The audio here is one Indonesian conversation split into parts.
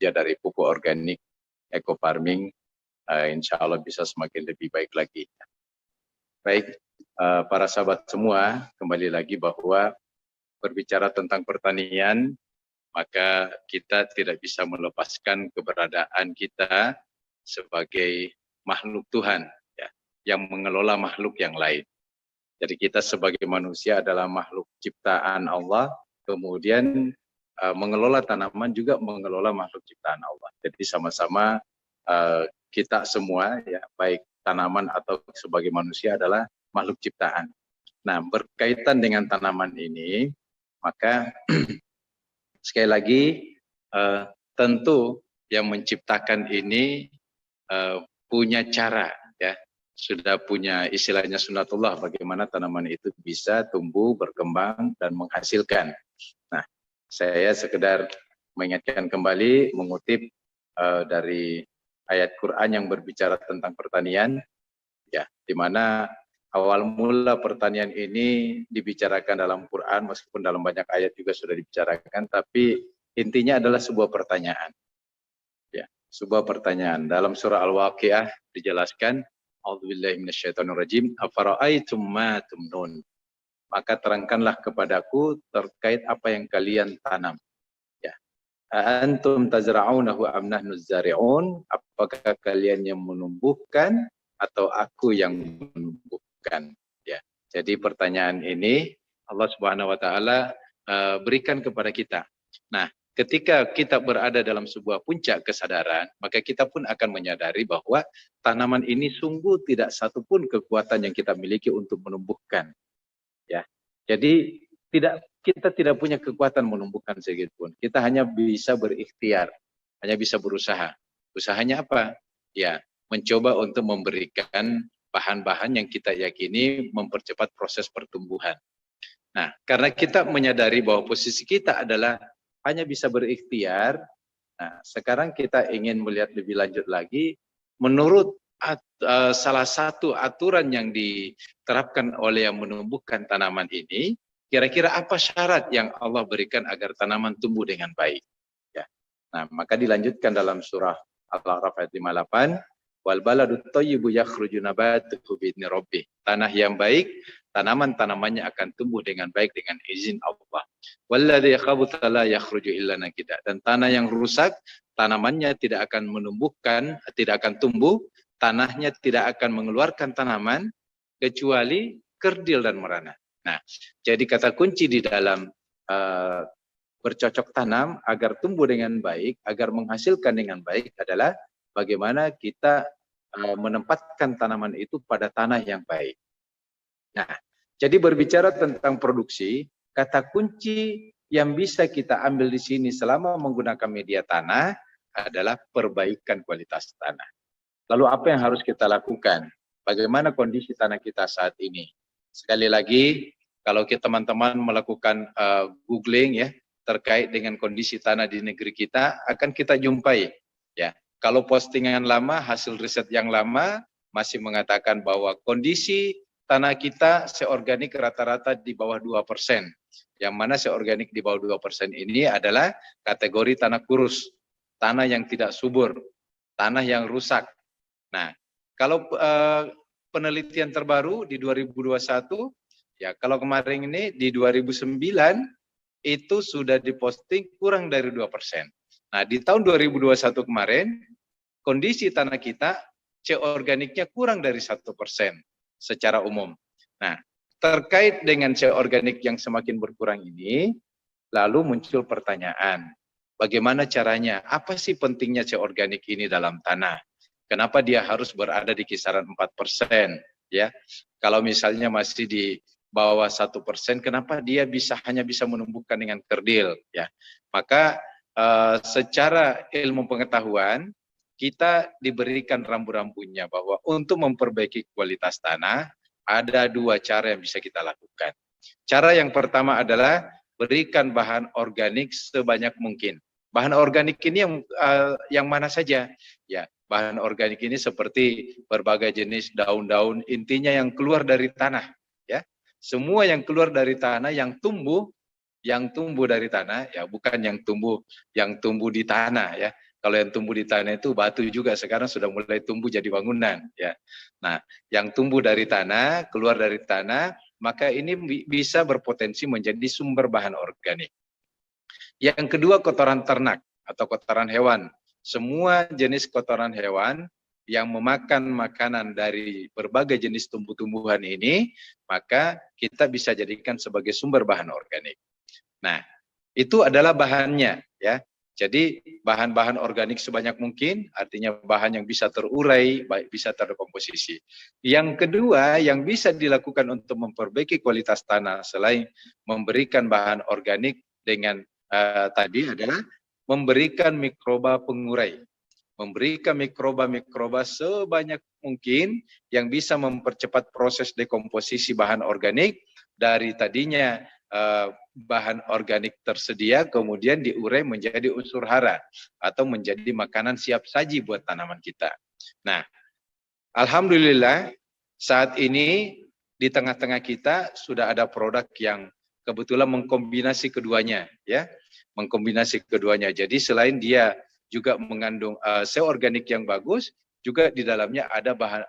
bekerja dari pupuk organik, eco farming, insya Allah bisa semakin lebih baik lagi. Baik, para sahabat semua, kembali lagi bahwa berbicara tentang pertanian, maka kita tidak bisa melepaskan keberadaan kita sebagai makhluk Tuhan, ya, yang mengelola makhluk yang lain. Jadi kita sebagai manusia adalah makhluk ciptaan Allah, kemudian mengelola tanaman juga mengelola makhluk ciptaan Allah. Jadi sama-sama kita semua, ya, baik tanaman atau sebagai manusia adalah makhluk ciptaan. Nah, berkaitan dengan tanaman ini, maka sekali lagi tentu yang menciptakan ini punya cara, ya, sudah punya istilahnya sunatullah bagaimana tanaman itu bisa tumbuh, berkembang dan menghasilkan. Nah, saya sekedar mengingatkan kembali mengutip dari ayat Quran yang berbicara tentang pertanian, ya, di mana awal mula pertanian ini dibicarakan dalam Quran, meskipun dalam banyak ayat juga sudah dibicarakan, tapi intinya adalah sebuah pertanyaan. Ya, sebuah pertanyaan. Dalam surah Al-Waqiah dijelaskan, A'udzubillahi minasyaitonirrajim, afara'aitum ma tumnun. Maka terangkanlah kepadaku terkait apa yang kalian tanam. Ya. Antum tazra'unahu am nahnu zari'un? Apakah kalian yang menumbuhkan atau aku yang menumbuhkan? Ya. Jadi pertanyaan ini Allah Subhanahu wa taala berikan kepada kita. Nah, ketika kita berada dalam sebuah puncak kesadaran, maka kita pun akan menyadari bahwa tanaman ini sungguh tidak satupun kekuatan yang kita miliki untuk menumbuhkan. Ya, jadi kita tidak punya kekuatan menumbuhkan sedikitpun. Kita hanya bisa berikhtiar, hanya bisa berusaha. Usahanya apa? Ya, mencoba untuk memberikan bahan-bahan yang kita yakini mempercepat proses pertumbuhan. Nah, karena kita menyadari bahwa posisi kita adalah hanya bisa berikhtiar, nah sekarang kita ingin melihat lebih lanjut lagi, menurut salah satu aturan yang diterapkan oleh yang menumbuhkan tanaman ini, kira-kira apa syarat yang Allah berikan agar tanaman tumbuh dengan baik? Ya. Nah, maka dilanjutkan dalam surah Al-A'raf ayat 58, wal baladut thayyibu yakhruju nabatuhu bi'izni rabbih. Tanah yang baik, tanaman-tanamannya akan tumbuh dengan baik dengan izin Allah. Walladzi khabutha la yakhruju illa nakida. Dan tanah yang rusak, tanamannya tidak akan menumbuhkan, tidak akan tumbuh, tanahnya tidak akan mengeluarkan tanaman kecuali kerdil dan merana. Nah, jadi kata kunci di dalam bercocok tanam agar tumbuh dengan baik, agar menghasilkan dengan baik adalah bagaimana kita menempatkan tanaman itu pada tanah yang baik. Nah, jadi berbicara tentang produksi, kata kunci yang bisa kita ambil di sini selama menggunakan media tanah adalah perbaikan kualitas tanah. Lalu apa yang harus kita lakukan? Bagaimana kondisi tanah kita saat ini? Sekali lagi, kalau kita teman-teman melakukan googling ya terkait dengan kondisi tanah di negeri kita, akan kita jumpai ya. Kalau postingan lama, hasil riset yang lama masih mengatakan bahwa kondisi tanah kita seorganik rata-rata di bawah 2%. Yang mana seorganik di bawah 2% ini adalah kategori tanah kurus, tanah yang tidak subur, tanah yang rusak. Nah, kalau penelitian terbaru di 2021, ya kalau kemarin ini di 2009 itu sudah diposting kurang dari 2%. Nah, di tahun 2021 kemarin, kondisi tanah kita C organiknya kurang dari 1% secara umum. Nah, terkait dengan C organik yang semakin berkurang ini, lalu muncul pertanyaan, bagaimana caranya? Apa sih pentingnya C organik ini dalam tanah? Kenapa dia harus berada di kisaran 4%? Ya, kalau misalnya masih di bawah 1%, kenapa dia hanya bisa menumbuhkan dengan kerdil? Ya, maka secara ilmu pengetahuan kita diberikan rambu-rambunya bahwa untuk memperbaiki kualitas tanah ada dua cara yang bisa kita lakukan. Cara yang pertama adalah berikan bahan organik sebanyak mungkin. Bahan organik ini yang mana saja? Ya, bahan organik ini seperti berbagai jenis daun-daun, intinya yang keluar dari tanah. Ya, semua yang keluar dari tanah, yang tumbuh dari tanah, ya bukan yang tumbuh di tanah ya. Kalau yang tumbuh di tanah itu batu juga sekarang sudah mulai tumbuh jadi bangunan ya. Nah, yang tumbuh dari tanah, keluar dari tanah, maka ini bisa berpotensi menjadi sumber bahan organik. Yang kedua, kotoran ternak atau kotoran hewan. Semua jenis kotoran hewan yang memakan makanan dari berbagai jenis tumbuh-tumbuhan ini, maka kita bisa jadikan sebagai sumber bahan organik. Nah, itu adalah bahannya ya. Jadi bahan-bahan organik sebanyak mungkin, artinya bahan yang bisa terurai, bisa terdekomposisi. Yang kedua yang bisa dilakukan untuk memperbaiki kualitas tanah selain memberikan bahan organik dengan tadi adalah memberikan mikroba pengurai. Memberikan mikroba-mikroba sebanyak mungkin yang bisa mempercepat proses dekomposisi bahan organik dari tadinya bahan organik tersedia kemudian diurai menjadi unsur hara atau menjadi makanan siap saji buat tanaman kita. Nah, alhamdulillah saat ini di tengah-tengah kita sudah ada produk yang kebetulan mengkombinasi keduanya ya, mengkombinasi keduanya. Jadi selain dia juga mengandung sel organik yang bagus, juga di dalamnya ada bahan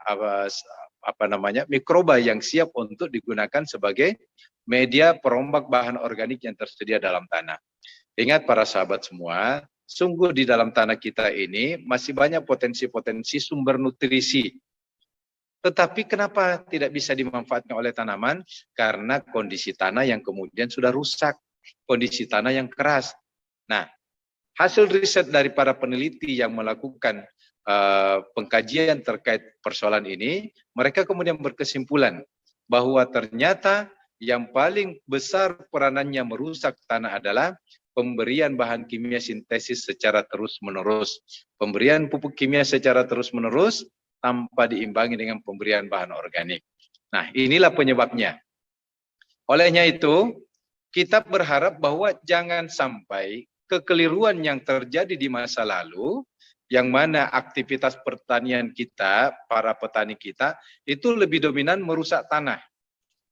mikroba yang siap untuk digunakan sebagai media perombak bahan organik yang tersedia dalam tanah. Ingat para sahabat semua, sungguh di dalam tanah kita ini masih banyak potensi-potensi sumber nutrisi. Tetapi kenapa tidak bisa dimanfaatkan oleh tanaman? Karena kondisi tanah yang kemudian sudah rusak, kondisi tanah yang keras. Nah, hasil riset dari para peneliti yang melakukan pengkajian terkait persoalan ini, mereka kemudian berkesimpulan bahwa ternyata yang paling besar peranannya merusak tanah adalah pemberian bahan kimia sintesis secara terus-menerus. Pemberian pupuk kimia secara terus-menerus tanpa diimbangi dengan pemberian bahan organik. Nah, inilah penyebabnya. Olehnya itu, kita berharap bahwa jangan sampai kekeliruan yang terjadi di masa lalu, yang mana aktivitas pertanian kita, para petani kita, itu lebih dominan merusak tanah.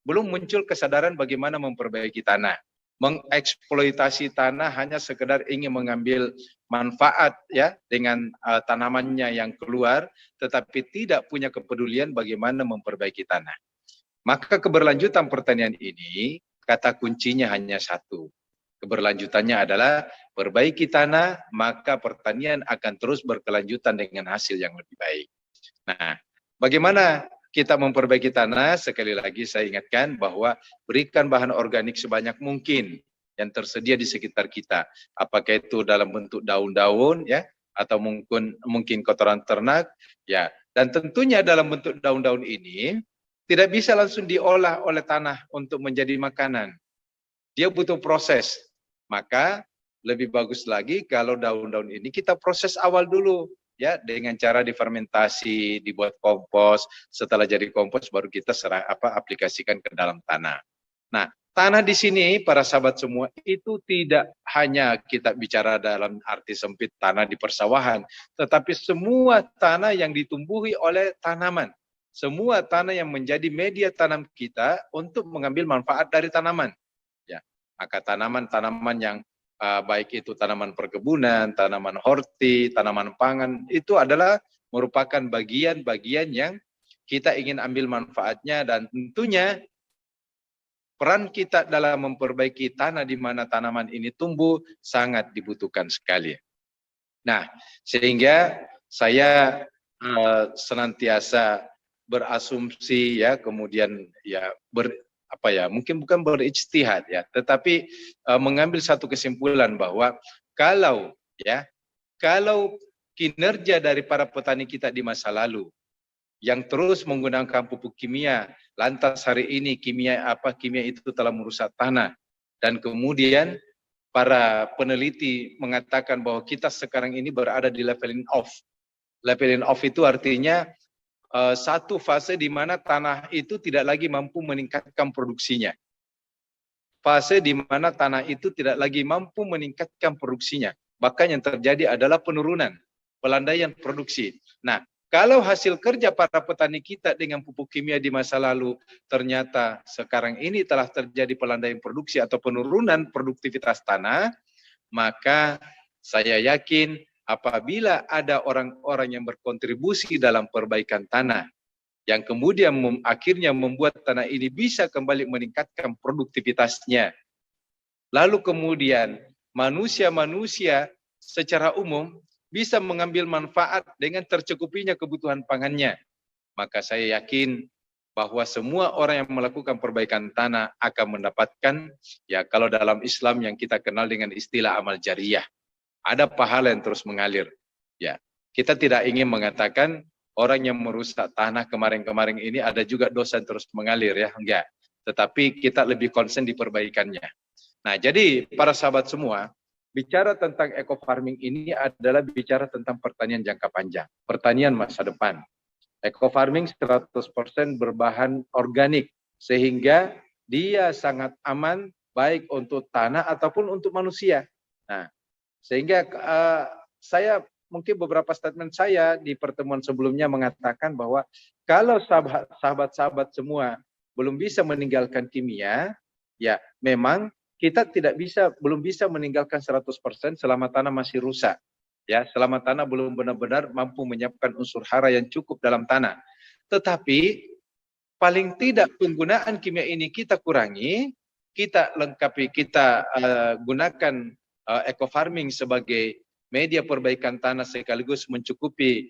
Belum muncul kesadaran bagaimana memperbaiki tanah. Mengeksploitasi tanah hanya sekedar ingin mengambil manfaat ya dengan tanamannya yang keluar, tetapi tidak punya kepedulian bagaimana memperbaiki tanah. Maka keberlanjutan pertanian ini, kata kuncinya hanya satu. Keberlanjutannya adalah perbaiki tanah, maka pertanian akan terus berkelanjutan dengan hasil yang lebih baik. Nah, bagaimana kita memperbaiki tanah? Sekali lagi saya ingatkan bahwa berikan bahan organik sebanyak mungkin yang tersedia di sekitar kita. Apakah itu dalam bentuk daun-daun ya, atau mungkin kotoran ternak ya. Dan tentunya dalam bentuk daun-daun ini tidak bisa langsung diolah oleh tanah untuk menjadi makanan. Dia butuh proses. Maka lebih bagus lagi kalau daun-daun ini kita proses awal dulu ya dengan cara difermentasi, dibuat kompos. Setelah jadi kompos baru kita aplikasikan ke dalam tanah. Nah, tanah di sini para sahabat semua itu tidak hanya kita bicara dalam arti sempit tanah di persawahan, tetapi semua tanah yang ditumbuhi oleh tanaman. Semua tanah yang menjadi media tanam kita untuk mengambil manfaat dari tanaman. Ya, maka tanaman-tanaman yang baik itu tanaman perkebunan, tanaman horti, tanaman pangan, itu adalah merupakan bagian-bagian yang kita ingin ambil manfaatnya dan tentunya peran kita dalam memperbaiki tanah di mana tanaman ini tumbuh sangat dibutuhkan sekali. Nah, sehingga saya senantiasa berasumsi ya, kemudian ya mungkin bukan berijtihad ya, tetapi mengambil satu kesimpulan bahwa kalau kinerja dari para petani kita di masa lalu yang terus menggunakan pupuk kimia, lantas hari ini kimia itu telah merusak tanah, dan kemudian para peneliti mengatakan bahwa kita sekarang ini berada di leveling off. Leveling off itu artinya satu fase di mana tanah itu tidak lagi mampu meningkatkan produksinya. Fase di mana tanah itu tidak lagi mampu meningkatkan produksinya. Bahkan yang terjadi adalah penurunan, pelandaian produksi. Nah, kalau hasil kerja para petani kita dengan pupuk kimia di masa lalu, ternyata sekarang ini telah terjadi pelandaian produksi atau penurunan produktivitas tanah, maka saya yakin apabila ada orang-orang yang berkontribusi dalam perbaikan tanah, yang kemudian akhirnya membuat tanah ini bisa kembali meningkatkan produktivitasnya. Lalu kemudian manusia-manusia secara umum bisa mengambil manfaat dengan tercukupinya kebutuhan pangannya. Maka saya yakin bahwa semua orang yang melakukan perbaikan tanah akan mendapatkan, ya kalau dalam Islam yang kita kenal dengan istilah amal jariyah, ada pahala yang terus mengalir. Ya, kita tidak ingin mengatakan orang yang merusak tanah kemarin-kemarin ini ada juga dosa yang terus mengalir, ya, enggak. Tetapi kita lebih concern di perbaikannya. Nah, jadi para sahabat semua, bicara tentang eco farming ini adalah bicara tentang pertanian jangka panjang, pertanian masa depan. Eco farming 100% berbahan organik, sehingga dia sangat aman baik untuk tanah ataupun untuk manusia. Nah, sehingga saya mungkin beberapa statement saya di pertemuan sebelumnya mengatakan bahwa kalau sahabat-sahabat semua belum bisa meninggalkan kimia, ya memang kita belum bisa meninggalkan 100% selama tanah masih rusak. Ya, selama tanah belum benar-benar mampu menyiapkan unsur hara yang cukup dalam tanah. Tetapi paling tidak penggunaan kimia ini kita kurangi, kita lengkapi, kita gunakan eco farming sebagai media perbaikan tanah sekaligus mencukupi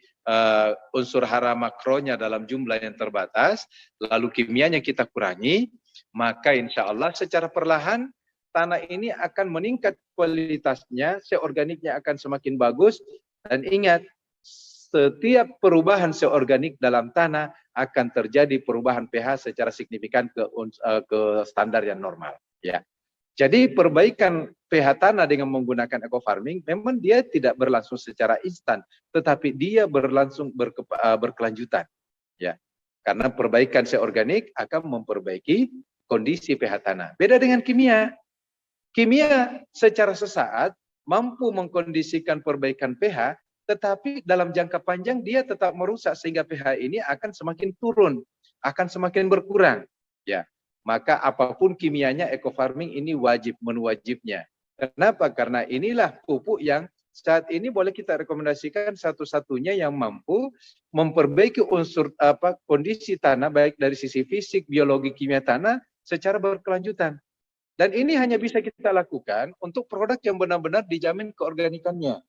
unsur hara makronya dalam jumlah yang terbatas, lalu kimianya kita kurangi, maka insya Allah secara perlahan tanah ini akan meningkat kualitasnya, seorganiknya akan semakin bagus. Dan ingat, setiap perubahan seorganik dalam tanah akan terjadi perubahan pH secara signifikan ke standar yang normal. Ya, jadi perbaikan pH tanah dengan menggunakan eco farming memang dia tidak berlangsung secara instan, tetapi dia berlangsung berkelanjutan. Ya, karena perbaikan seorganik akan memperbaiki kondisi pH tanah. Beda dengan kimia. Kimia secara sesaat mampu mengkondisikan perbaikan pH, tetapi dalam jangka panjang dia tetap merusak sehingga pH ini akan semakin turun, akan semakin berkurang. Ya, maka apapun kimianya, eco farming ini wajib, menu wajibnya. Kenapa? Karena inilah pupuk yang saat ini boleh kita rekomendasikan satu-satunya yang mampu memperbaiki unsur kondisi tanah baik dari sisi fisik, biologi, kimia tanah secara berkelanjutan. Dan ini hanya bisa kita lakukan untuk produk yang benar-benar dijamin keorganikannya.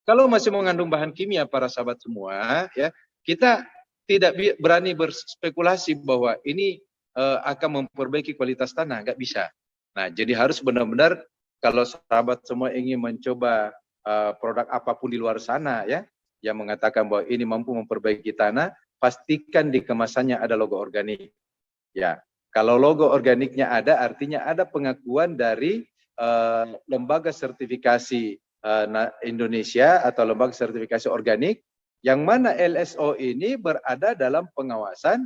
Kalau masih mengandung bahan kimia, para sahabat semua, ya kita tidak berani berspekulasi bahwa ini akan memperbaiki kualitas tanah, nggak bisa. Nah, jadi harus benar-benar kalau sahabat semua ingin mencoba produk apapun di luar sana, ya, yang mengatakan bahwa ini mampu memperbaiki tanah, pastikan di kemasannya ada logo organik. Ya. Kalau logo organiknya ada, artinya ada pengakuan dari lembaga sertifikasi Indonesia atau lembaga sertifikasi organik, yang mana LSO ini berada dalam pengawasan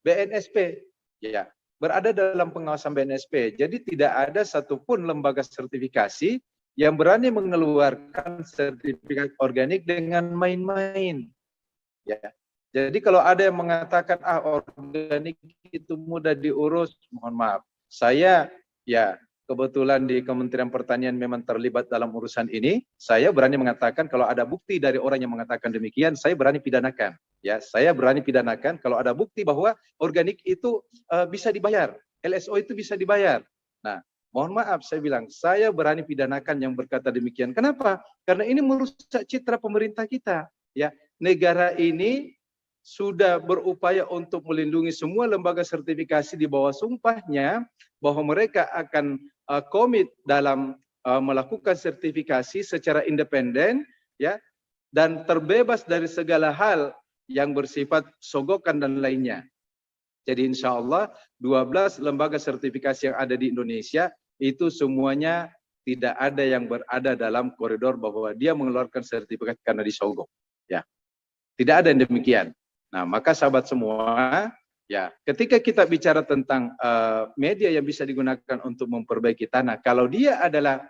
BNSP, ya, berada dalam pengawasan BNSP. Jadi tidak ada satupun lembaga sertifikasi yang berani mengeluarkan sertifikat organik dengan main-main, ya. Jadi kalau ada yang mengatakan organik itu mudah diurus, mohon maaf. Saya ya kebetulan di Kementerian Pertanian memang terlibat dalam urusan ini. Saya berani mengatakan kalau ada bukti dari orang yang mengatakan demikian, saya berani pidanakan. Ya, saya berani pidanakan kalau ada bukti bahwa organik itu bisa dibayar, LSO itu bisa dibayar. Nah, mohon maaf saya bilang, saya berani pidanakan yang berkata demikian. Kenapa? Karena ini merusak citra pemerintah kita. Ya, negara ini sudah berupaya untuk melindungi semua lembaga sertifikasi di bawah sumpahnya bahwa mereka akan komit dalam melakukan sertifikasi secara independen, ya, dan terbebas dari segala hal yang bersifat sogokan dan lainnya. Jadi insya Allah 12 lembaga sertifikasi yang ada di Indonesia itu semuanya tidak ada yang berada dalam koridor bahwa dia mengeluarkan sertifikat karena disogok. Ya, tidak ada yang demikian. Nah, maka sahabat semua, ya, ketika kita bicara tentang media yang bisa digunakan untuk memperbaiki tanah, kalau dia adalah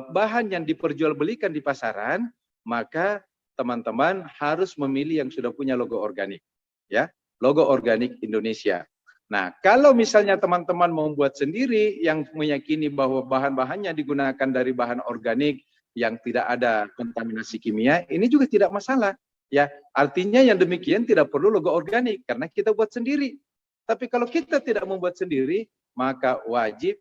bahan yang diperjualbelikan di pasaran, maka teman-teman harus memilih yang sudah punya logo organik, ya, logo organik Indonesia. Nah, kalau misalnya teman-teman membuat sendiri yang meyakini bahwa bahan-bahannya digunakan dari bahan organik, yang tidak ada kontaminasi kimia, ini juga tidak masalah. Ya, artinya yang demikian tidak perlu logo organik karena kita buat sendiri. Tapi kalau kita tidak membuat sendiri, maka wajib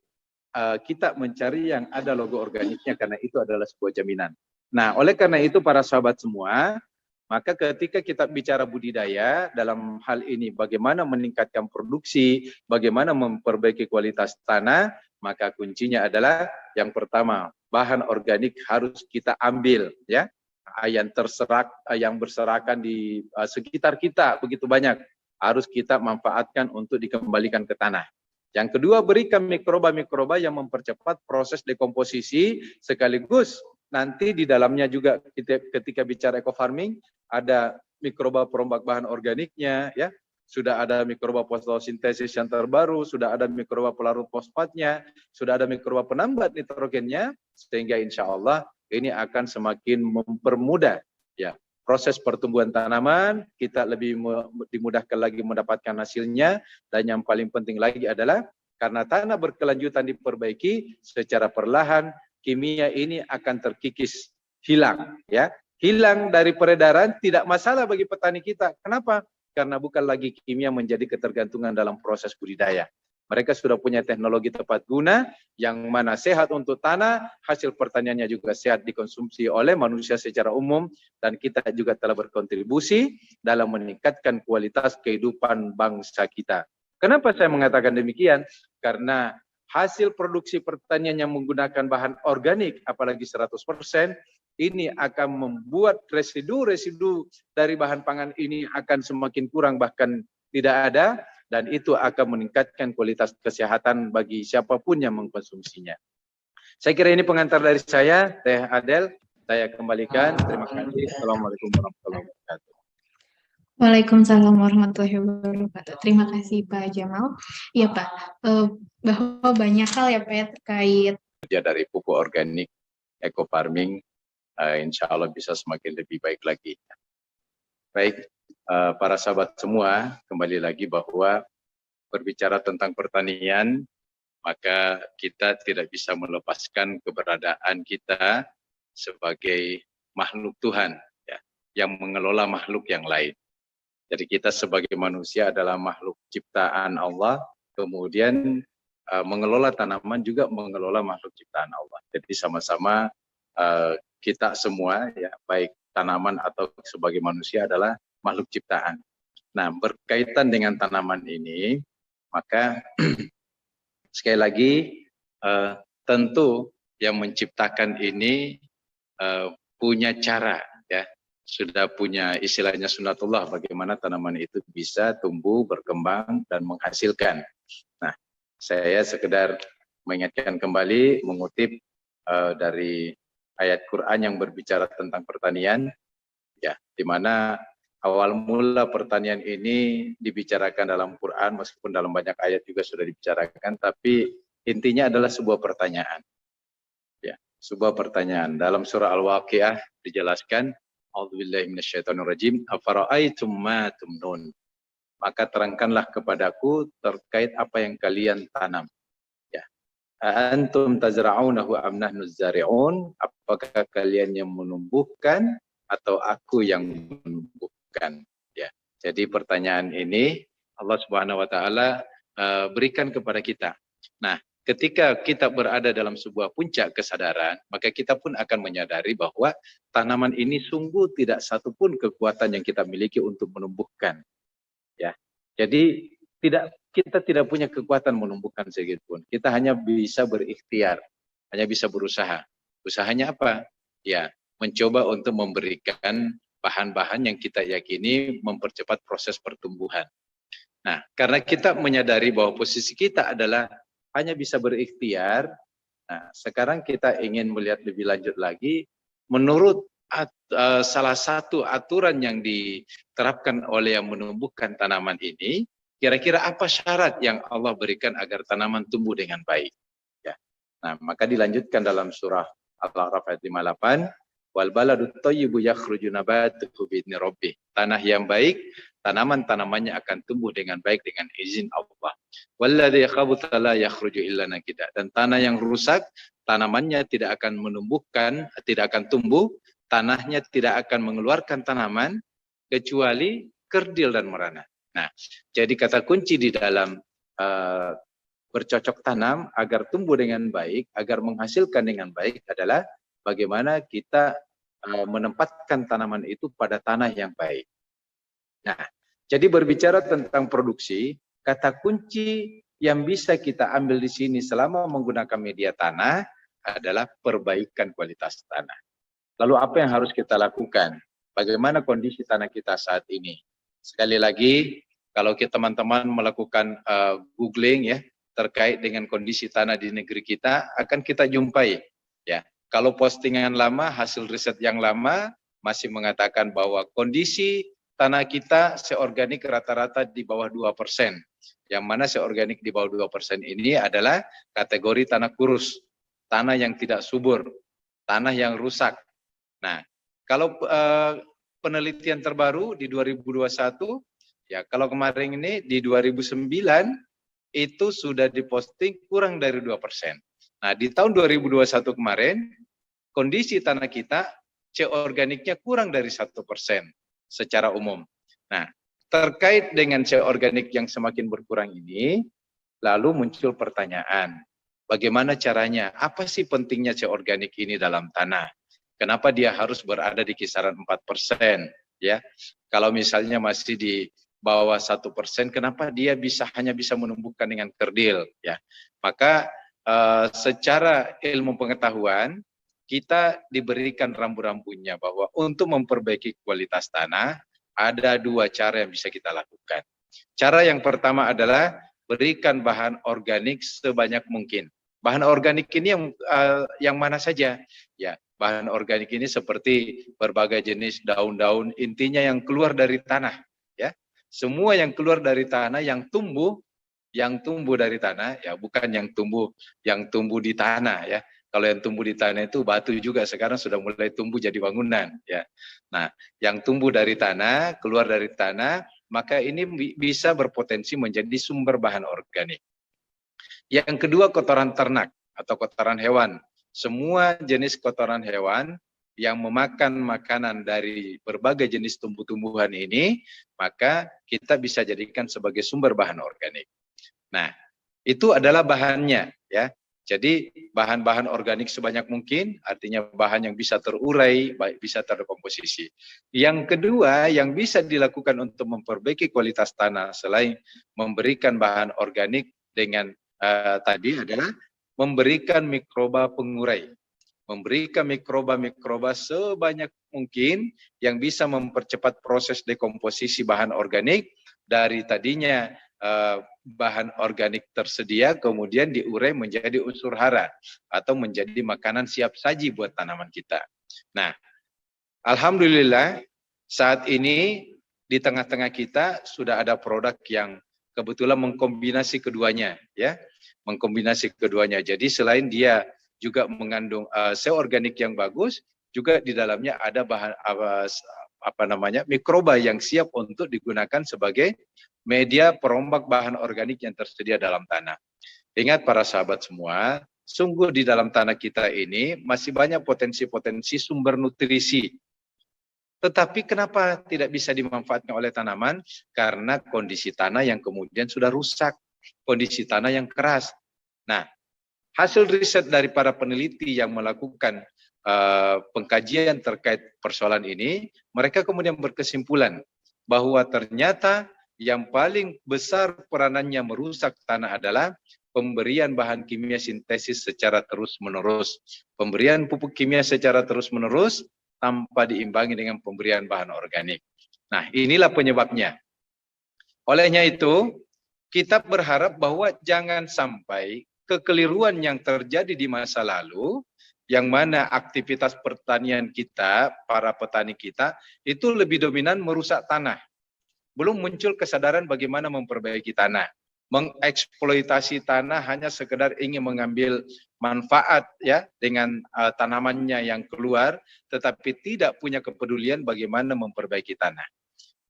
kita mencari yang ada logo organiknya karena itu adalah sebuah jaminan. Nah, oleh karena itu para sahabat semua, maka ketika kita bicara budidaya dalam hal ini bagaimana meningkatkan produksi, bagaimana memperbaiki kualitas tanah, maka kuncinya adalah yang pertama, bahan organik harus kita ambil ya. Yang berserakan di sekitar kita begitu banyak harus kita manfaatkan untuk dikembalikan ke tanah. Yang kedua, berikan mikroba-mikroba yang mempercepat proses dekomposisi sekaligus nanti di dalamnya juga ketika bicara eco farming ada mikroba perombak bahan organiknya ya. Sudah ada mikroba fotosintesis yang terbaru, sudah ada mikroba pelarut fosfatnya, sudah ada mikroba penambat nitrogennya, sehingga insya Allah ini akan semakin mempermudah ya proses pertumbuhan tanaman, kita lebih dimudahkan lagi mendapatkan hasilnya, dan yang paling penting lagi adalah karena tanah berkelanjutan diperbaiki secara perlahan, kimia ini akan terkikis, hilang ya. Hilang dari peredaran tidak masalah bagi petani kita. Kenapa? Karena bukan lagi kimia menjadi ketergantungan dalam proses budidaya. Mereka sudah punya teknologi tepat guna yang mana sehat untuk tanah, hasil pertaniannya juga sehat dikonsumsi oleh manusia secara umum, dan kita juga telah berkontribusi dalam meningkatkan kualitas kehidupan bangsa kita. Kenapa saya mengatakan demikian? Karena hasil produksi pertanian yang menggunakan bahan organik, apalagi 100%, ini akan membuat residu-residu dari bahan pangan ini akan semakin kurang, bahkan tidak ada, dan itu akan meningkatkan kualitas kesehatan bagi siapapun yang mengkonsumsinya. Saya kira ini pengantar dari saya, Teh Adel. Saya kembalikan. Terima kasih. Assalamualaikum warahmatullahi wabarakatuh. Waalaikumsalam warahmatullahi wabarakatuh. Terima kasih Pak Jamal. Iya Pak, bahwa banyak hal ya Pak ya terkait dari pupuk organik, eco farming, insya Allah bisa semakin lebih baik lagi. Baik. Para sahabat semua, kembali lagi bahwa berbicara tentang pertanian, maka kita tidak bisa melepaskan keberadaan kita sebagai makhluk Tuhan ya, yang mengelola makhluk yang lain. Jadi kita sebagai manusia adalah makhluk ciptaan Allah, kemudian mengelola tanaman juga mengelola makhluk ciptaan Allah. Jadi sama-sama kita semua ya, baik tanaman atau sebagai manusia adalah makhluk ciptaan. Nah, berkaitan dengan tanaman ini, maka sekali lagi tentu yang menciptakan ini punya cara ya, sudah punya istilahnya sunatullah bagaimana tanaman itu bisa tumbuh, berkembang dan menghasilkan. Nah, saya sekedar mengingatkan kembali mengutip dari ayat Quran yang berbicara tentang pertanian ya, di mana awal mula pertanian ini dibicarakan dalam Quran, meskipun dalam banyak ayat juga sudah dibicarakan, tapi intinya adalah sebuah pertanyaan. Ya, sebuah pertanyaan. Dalam surah Al-Waqiah dijelaskan, A'udzubillahi minasyaitonirrajim, afara'aitum ma tumnun. Maka terangkanlah kepadaku terkait apa yang kalian tanam. Ya. Antum tazra'unahu am nahnu zari'un? Apakah kalian yang menumbuhkan atau aku yang menumbuhkan? Ya, jadi pertanyaan ini Allah Subhanahu Wa Taala berikan kepada kita. Nah, ketika kita berada dalam sebuah puncak kesadaran, maka kita pun akan menyadari bahwa tanaman ini sungguh tidak satupun kekuatan yang kita miliki untuk menumbuhkan. Ya, jadi kita tidak punya kekuatan menumbuhkan sedikitpun. Kita hanya bisa berikhtiar, hanya bisa berusaha. Usahanya apa? Ya, mencoba untuk memberikan bahan-bahan yang kita yakini mempercepat proses pertumbuhan. Nah, karena kita menyadari bahwa posisi kita adalah hanya bisa berikhtiar, nah sekarang kita ingin melihat lebih lanjut lagi, menurut salah satu aturan yang diterapkan oleh yang menumbuhkan tanaman ini, kira-kira apa syarat yang Allah berikan agar tanaman tumbuh dengan baik? Ya. Nah, maka dilanjutkan dalam surah Al-A'raf ayat 58, Wal baladut thayyibu yakhruju nabatuhu bi'izni rabbih. Tanah yang baik, tanaman-tanamannya akan tumbuh dengan baik dengan izin Allah. Walladzi khabutha la yakhruju illa nakida. Dan tanah yang rusak, tanamannya tidak akan menumbuhkan, tidak akan tumbuh, tanahnya tidak akan mengeluarkan tanaman kecuali kerdil dan merana. Nah, jadi kata kunci di dalam bercocok tanam agar tumbuh dengan baik, agar menghasilkan dengan baik adalah bagaimana kita menempatkan tanaman itu pada tanah yang baik. Nah, jadi berbicara tentang produksi, kata kunci yang bisa kita ambil di sini selama menggunakan media tanah adalah perbaikan kualitas tanah. Lalu apa yang harus kita lakukan? Bagaimana kondisi tanah kita saat ini? Sekali lagi, kalau teman-teman melakukan googling ya terkait dengan kondisi tanah di negeri kita, akan kita jumpai ya. Kalau postingan lama, hasil riset yang lama masih mengatakan bahwa kondisi tanah kita seorganik rata-rata di bawah 2%. Yang mana seorganik di bawah 2% ini adalah kategori tanah kurus, tanah yang tidak subur, tanah yang rusak. Nah, kalau penelitian terbaru di 2021, ya kalau kemarin ini di 2009 itu sudah diposting kurang dari 2%. Nah, di tahun 2021 kemarin, kondisi tanah kita C organiknya kurang dari 1% secara umum. Nah, terkait dengan C organik yang semakin berkurang ini, lalu muncul pertanyaan, bagaimana caranya? Apa sih pentingnya C organik ini dalam tanah? Kenapa dia harus berada di kisaran 4%? Ya, kalau misalnya masih di bawah 1%, kenapa dia hanya bisa menumbuhkan dengan kerdil? Ya, maka secara ilmu pengetahuan kita diberikan rambu-rambunya bahwa untuk memperbaiki kualitas tanah ada dua cara yang bisa kita lakukan. Cara yang pertama adalah berikan bahan organik sebanyak mungkin. Bahan organik ini yang mana saja? Ya, bahan organik ini seperti berbagai jenis daun-daun, intinya yang keluar dari tanah. Ya, semua yang keluar dari tanah, yang tumbuh dari tanah, ya bukan yang tumbuh di tanah ya. Kalau yang tumbuh di tanah itu batu juga sekarang sudah mulai tumbuh jadi bangunan ya. Nah, yang tumbuh dari tanah, keluar dari tanah, maka ini bisa berpotensi menjadi sumber bahan organik. Yang kedua, kotoran ternak atau kotoran hewan. Semua jenis kotoran hewan yang memakan makanan dari berbagai jenis tumbuh-tumbuhan ini, maka kita bisa jadikan sebagai sumber bahan organik. Nah, itu adalah bahannya ya. Jadi bahan-bahan organik sebanyak mungkin, artinya bahan yang bisa terurai, bisa terdekomposisi. Yang kedua yang bisa dilakukan untuk memperbaiki kualitas tanah selain memberikan bahan organik dengan tadi adalah memberikan mikroba pengurai. Memberikan mikroba-mikroba sebanyak mungkin yang bisa mempercepat proses dekomposisi bahan organik dari tadinya bahan organik tersedia kemudian diurai menjadi unsur hara atau menjadi makanan siap saji buat tanaman kita. Nah, alhamdulillah saat ini di tengah-tengah kita sudah ada produk yang kebetulan mengkombinasi keduanya ya. Mengkombinasi keduanya. Jadi selain dia juga mengandung seorganik yang bagus, juga di dalamnya ada bahan mikroba yang siap untuk digunakan sebagai media perombak bahan organik yang tersedia dalam tanah. Ingat para sahabat semua, sungguh di dalam tanah kita ini masih banyak potensi-potensi sumber nutrisi. Tetapi kenapa tidak bisa dimanfaatkan oleh tanaman? Karena kondisi tanah yang kemudian sudah rusak, kondisi tanah yang keras. Nah, hasil riset dari para peneliti yang melakukan pengkajian terkait persoalan ini, mereka kemudian berkesimpulan bahwa ternyata yang paling besar peranannya merusak tanah adalah pemberian bahan kimia sintesis secara terus-menerus. Pemberian pupuk kimia secara terus-menerus tanpa diimbangi dengan pemberian bahan organik. Nah, inilah penyebabnya. Olehnya itu, kita berharap bahwa jangan sampai kekeliruan yang terjadi di masa lalu, yang mana aktivitas pertanian kita, para petani kita, itu lebih dominan merusak tanah. Belum muncul kesadaran bagaimana memperbaiki tanah. Mengeksploitasi tanah hanya sekedar ingin mengambil manfaat ya dengan tanamannya yang keluar, tetapi tidak punya kepedulian bagaimana memperbaiki tanah.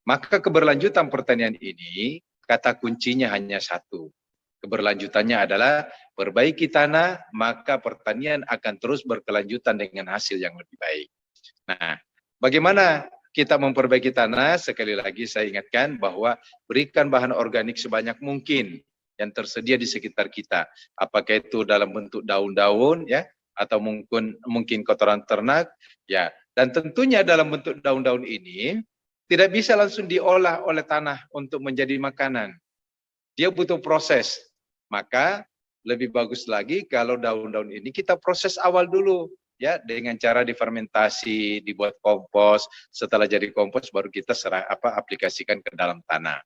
Maka keberlanjutan pertanian ini kata kuncinya hanya satu. Keberlanjutannya adalah perbaiki tanah, maka pertanian akan terus berkelanjutan dengan hasil yang lebih baik. Nah, bagaimana kita memperbaiki tanah? Sekali lagi saya ingatkan bahwa berikan bahan organik sebanyak mungkin yang tersedia di sekitar kita. Apakah itu dalam bentuk daun-daun ya, atau mungkin kotoran ternak ya. Dan tentunya dalam bentuk daun-daun ini tidak bisa langsung diolah oleh tanah untuk menjadi makanan. Dia butuh proses. Maka lebih bagus lagi kalau daun-daun ini kita proses awal dulu ya, dengan cara difermentasi, dibuat kompos. Setelah jadi kompos baru kita aplikasikan ke dalam tanah.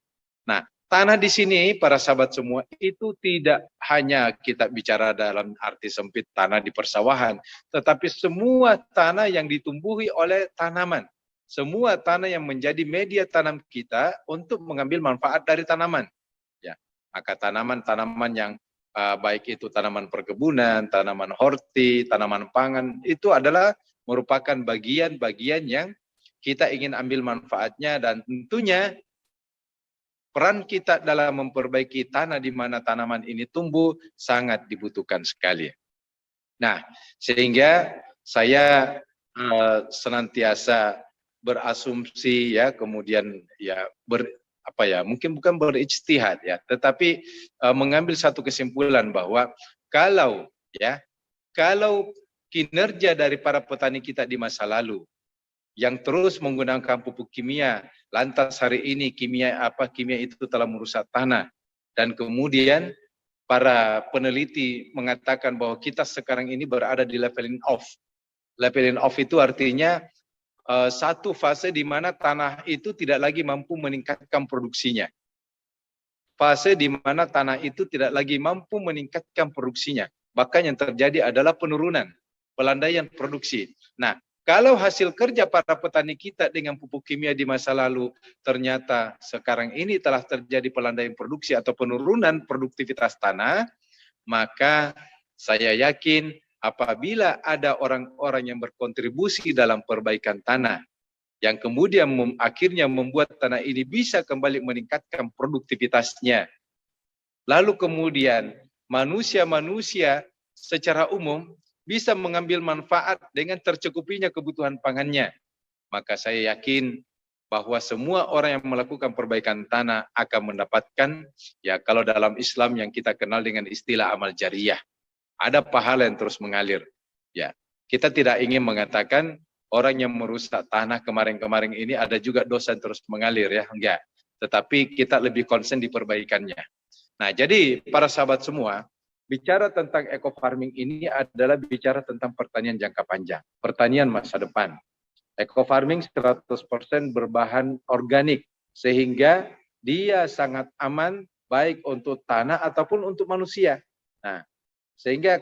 Nah, tanah di sini para sahabat semua itu tidak hanya kita bicara dalam arti sempit tanah di persawahan, tetapi semua tanah yang ditumbuhi oleh tanaman. Semua tanah yang menjadi media tanam kita untuk mengambil manfaat dari tanaman. Ya, maka tanaman-tanaman yang baik itu tanaman perkebunan, tanaman horti, tanaman pangan, itu adalah merupakan bagian-bagian yang kita ingin ambil manfaatnya, dan tentunya peran kita dalam memperbaiki tanah di mana tanaman ini tumbuh sangat dibutuhkan sekali. Nah, sehingga saya senantiasa berasumsi ya, kemudian ya mungkin bukan berijtihad ya, tetapi mengambil satu kesimpulan bahwa kalau kinerja dari para petani kita di masa lalu yang terus menggunakan pupuk kimia, lantas hari ini kimia itu telah merusak tanah, dan kemudian para peneliti mengatakan bahwa kita sekarang ini berada di leveling off. Leveling off itu artinya satu fase di mana tanah itu tidak lagi mampu meningkatkan produksinya. Fase di mana tanah itu tidak lagi mampu meningkatkan produksinya. Bahkan yang terjadi adalah penurunan, pelandaian produksi. Nah, kalau hasil kerja para petani kita dengan pupuk kimia di masa lalu ternyata sekarang ini telah terjadi pelandaian produksi atau penurunan produktivitas tanah, maka saya yakin apabila ada orang-orang yang berkontribusi dalam perbaikan tanah, yang kemudian akhirnya membuat tanah ini bisa kembali meningkatkan produktivitasnya, lalu kemudian manusia-manusia secara umum bisa mengambil manfaat dengan tercukupinya kebutuhan pangannya, maka saya yakin bahwa semua orang yang melakukan perbaikan tanah akan mendapatkan, ya kalau dalam Islam yang kita kenal dengan istilah amal jariyah, ada pahala yang terus mengalir. Ya, kita tidak ingin mengatakan orang yang merusak tanah kemarin-kemarin ini ada juga dosa yang terus mengalir ya, enggak. Tetapi kita lebih konsen di perbaikannya. Nah, jadi para sahabat semua, bicara tentang eco farming ini adalah bicara tentang pertanian jangka panjang, pertanian masa depan. Eco farming 100% berbahan organik, sehingga dia sangat aman baik untuk tanah ataupun untuk manusia. Nah, sehingga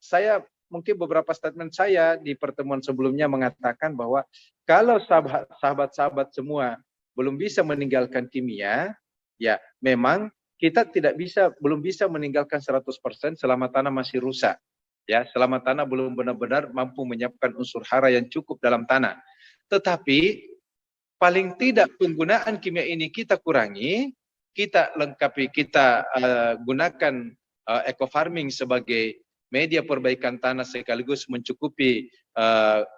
saya mungkin beberapa statement saya di pertemuan sebelumnya mengatakan bahwa kalau sahabat-sahabat semua belum bisa meninggalkan kimia, ya memang kita belum bisa meninggalkan 100% selama tanah masih rusak. Ya, selama tanah belum benar-benar mampu menyiapkan unsur hara yang cukup dalam tanah. Tetapi paling tidak penggunaan kimia ini kita kurangi, kita lengkapi, kita gunakan eco farming sebagai media perbaikan tanah sekaligus mencukupi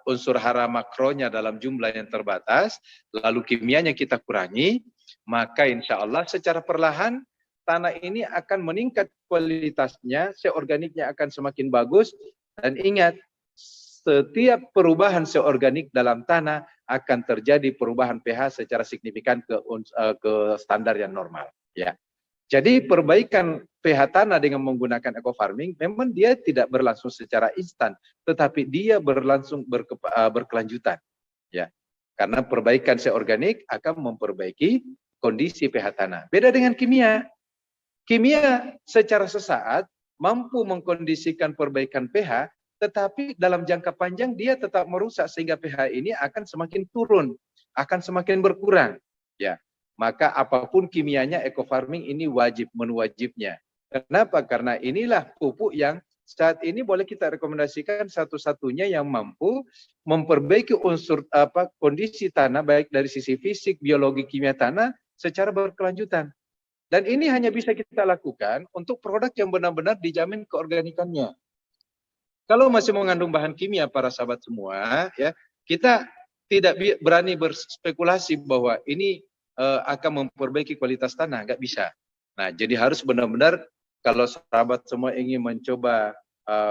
unsur hara makronya dalam jumlah yang terbatas, lalu kimianya kita kurangi, maka insya Allah secara perlahan tanah ini akan meningkat kualitasnya, seorganiknya akan semakin bagus, dan ingat, setiap perubahan seorganik dalam tanah akan terjadi perubahan pH secara signifikan ke standar yang normal. Ya. Jadi perbaikan pH tanah dengan menggunakan eco farming memang dia tidak berlangsung secara instan, tetapi dia berlangsung berkelanjutan. Ya. Karena perbaikan seorganik akan memperbaiki kondisi pH tanah. Beda dengan kimia. Kimia secara sesaat mampu mengkondisikan perbaikan pH, tetapi dalam jangka panjang dia tetap merusak sehingga pH ini akan semakin turun, akan semakin berkurang. Ya, maka apapun kimianya eco farming ini wajib, menu wajibnya. Kenapa? Karena inilah pupuk yang saat ini boleh kita rekomendasikan satu-satunya yang mampu memperbaiki unsur kondisi tanah baik dari sisi fisik, biologi, kimia tanah secara berkelanjutan. Dan ini hanya bisa kita lakukan untuk produk yang benar-benar dijamin keorganikannya. Kalau masih mengandung bahan kimia para sahabat semua, ya kita tidak berani berspekulasi bahwa ini akan memperbaiki kualitas tanah, nggak bisa. Nah, jadi harus benar-benar kalau sahabat semua ingin mencoba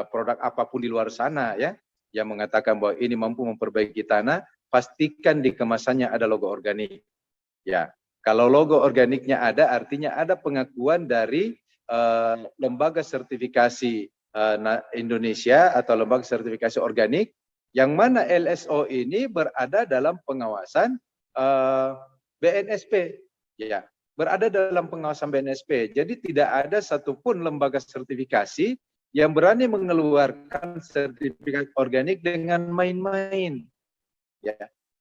produk apapun di luar sana ya, yang mengatakan bahwa ini mampu memperbaiki tanah, pastikan di kemasannya ada logo organik. Ya, kalau logo organiknya ada, artinya ada pengakuan dari lembaga sertifikasi Indonesia atau lembaga sertifikasi organik, yang mana LSO ini berada dalam pengawasan BNSP. Ya, berada dalam pengawasan BNSP. Jadi tidak ada satupun lembaga sertifikasi yang berani mengeluarkan sertifikat organik dengan main-main. Ya.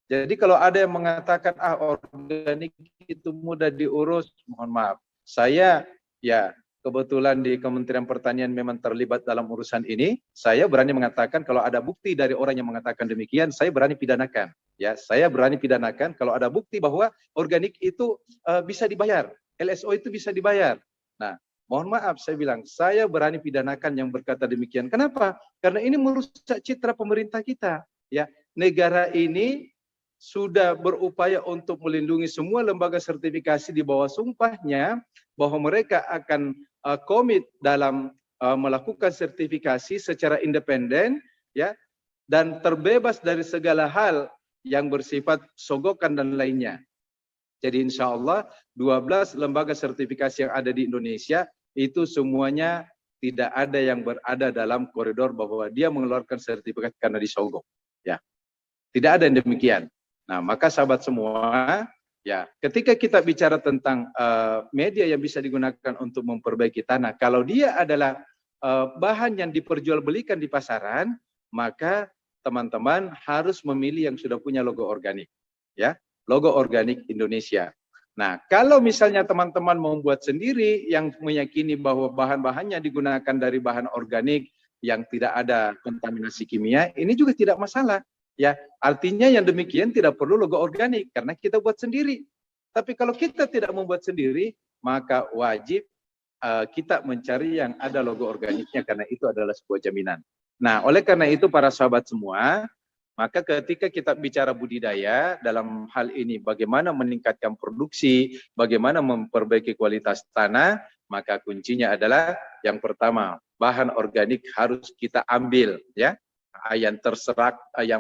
Jadi kalau ada yang mengatakan organik itu mudah diurus, mohon maaf. Saya ya kebetulan di Kementerian Pertanian memang terlibat dalam urusan ini. Saya berani mengatakan kalau ada bukti dari orang yang mengatakan demikian, saya berani pidanakan. Ya, saya berani pidanakan kalau ada bukti bahwa organik itu bisa dibayar, LSO itu bisa dibayar. Nah, mohon maaf saya bilang, saya berani pidanakan yang berkata demikian. Kenapa? Karena ini merusak citra pemerintah kita. Ya, negara ini sudah berupaya untuk melindungi semua lembaga sertifikasi di bawah sumpahnya bahwa mereka akan komit dalam melakukan sertifikasi secara independen ya dan terbebas dari segala hal yang bersifat sogokan dan lainnya. Jadi insya Allah 12 lembaga sertifikasi yang ada di Indonesia itu semuanya tidak ada yang berada dalam koridor bahwa dia mengeluarkan sertifikat karena disogok. Ya, tidak ada yang demikian. Nah, maka sahabat semua, ya, ketika kita bicara tentang media yang bisa digunakan untuk memperbaiki tanah, kalau dia adalah bahan yang diperjualbelikan di pasaran, maka teman-teman harus memilih yang sudah punya logo organik, ya, logo organik Indonesia. Nah, kalau misalnya teman-teman membuat sendiri yang meyakini bahwa bahan-bahannya digunakan dari bahan organik yang tidak ada kontaminasi kimia, ini juga tidak masalah. Ya, artinya yang demikian tidak perlu logo organik karena kita buat sendiri. Tapi kalau kita tidak membuat sendiri, maka wajib kita mencari yang ada logo organiknya karena itu adalah sebuah jaminan. Nah, oleh karena itu para sahabat semua, maka ketika kita bicara budidaya dalam hal ini bagaimana meningkatkan produksi, bagaimana memperbaiki kualitas tanah, maka kuncinya adalah yang pertama, bahan organik harus kita ambil ya. Yang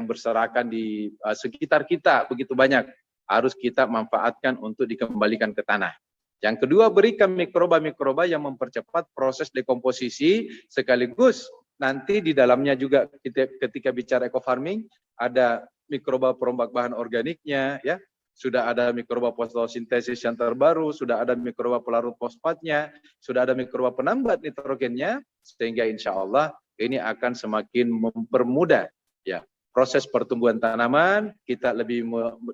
berserakan di sekitar kita begitu banyak harus kita manfaatkan untuk dikembalikan ke tanah. Yang kedua, berikan mikroba-mikroba yang mempercepat proses dekomposisi sekaligus nanti di dalamnya juga ketika bicara eco farming ada mikroba perombak bahan organiknya ya. Sudah ada mikroba fotosintesis yang terbaru, sudah ada mikroba pelarut fosfatnya, sudah ada mikroba penambat nitrogennya sehingga insya Allah ini akan semakin mempermudah ya proses pertumbuhan tanaman, kita lebih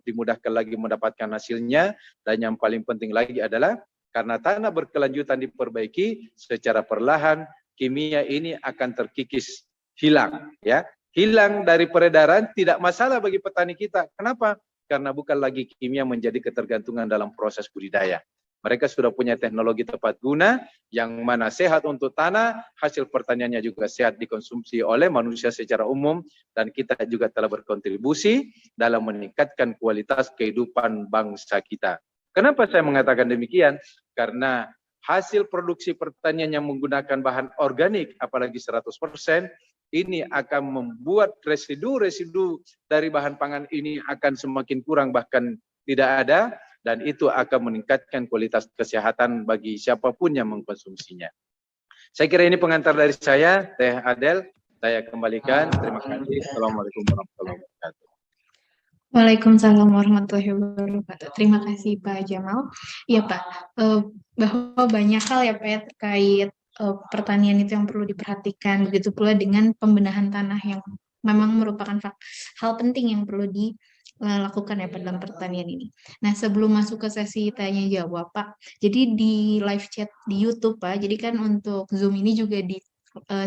dimudahkan lagi mendapatkan hasilnya, dan yang paling penting lagi adalah karena tanah berkelanjutan diperbaiki secara perlahan, kimia ini akan terkikis hilang ya. Hilang dari peredaran tidak masalah bagi petani kita. Kenapa? Karena bukan lagi kimia menjadi ketergantungan dalam proses budidaya. Mereka sudah punya teknologi tepat guna yang mana sehat untuk tanah, hasil pertaniannya juga sehat dikonsumsi oleh manusia secara umum, dan kita juga telah berkontribusi dalam meningkatkan kualitas kehidupan bangsa kita. Kenapa saya mengatakan demikian? Karena hasil produksi pertanian yang menggunakan bahan organik, apalagi 100%, ini akan membuat residu-residu dari bahan pangan ini akan semakin kurang bahkan tidak ada, dan itu akan meningkatkan kualitas kesehatan bagi siapapun yang mengkonsumsinya. Saya kira ini pengantar dari saya, Teh Adel. Saya kembalikan. Terima kasih. Assalamualaikum warahmatullahi wabarakatuh. Waalaikumsalam warahmatullahi wabarakatuh. Terima kasih Pak Jamal. Iya Pak, bahwa banyak hal ya Pak ya terkait pertanian itu yang perlu diperhatikan, begitu pula dengan pembenahan tanah yang memang merupakan hal penting yang perlu dilakukan ya Pak dalam pertanian ini. Nah, sebelum masuk ke sesi tanya jawab Pak, jadi di live chat di YouTube Pak, jadi kan untuk Zoom ini juga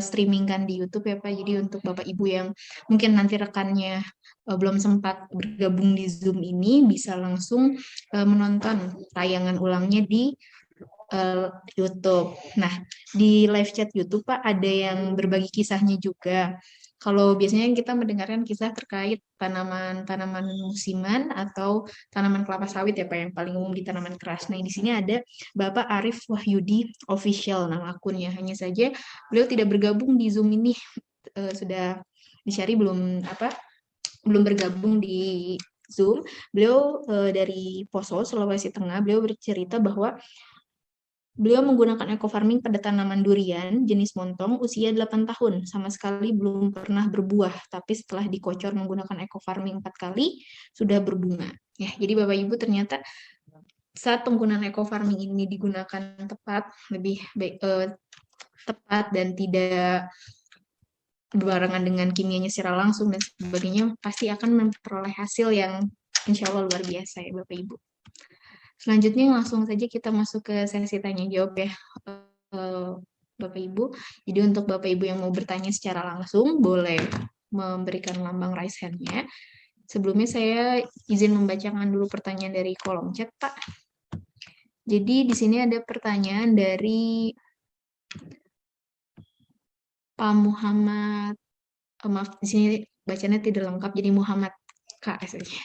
streamingkan di YouTube ya Pak. Jadi untuk Bapak Ibu yang mungkin nanti rekannya belum sempat bergabung di Zoom ini bisa langsung menonton tayangan ulangnya di YouTube. Nah, di live chat YouTube Pak ada yang berbagi kisahnya juga. Kalau biasanya kita mendengarkan kisah terkait tanaman-tanaman musiman atau tanaman kelapa sawit ya Pak yang paling umum di tanaman keras. Nah, di sini ada Bapak Arif Wahyudi Official nama akunnya. Hanya saja beliau tidak bergabung di Zoom ini. Sudah dicari belum bergabung di Zoom. Beliau dari Poso, Sulawesi Tengah. Beliau bercerita bahwa beliau menggunakan eco farming pada tanaman durian jenis montong usia 8 tahun, sama sekali belum pernah berbuah, tapi setelah dikocor menggunakan eco farming 4 kali, sudah berbunga. Ya, jadi Bapak Ibu ternyata saat penggunaan eco farming ini digunakan tepat, lebih baik, tepat dan tidak berbarengan dengan kimianya secara langsung dan sebagainya, pasti akan memperoleh hasil yang insya Allah luar biasa ya Bapak Ibu. Selanjutnya langsung saja kita masuk ke sesi tanya jawab ya Bapak Ibu. Jadi untuk Bapak Ibu yang mau bertanya secara langsung boleh memberikan lambang raise hand-nya. Sebelumnya saya izin membacakan dulu pertanyaan dari kolom chat Pak. Jadi di sini ada pertanyaan dari Pak Muhammad, maaf di sini bacanya tidak lengkap jadi Muhammad KS aja.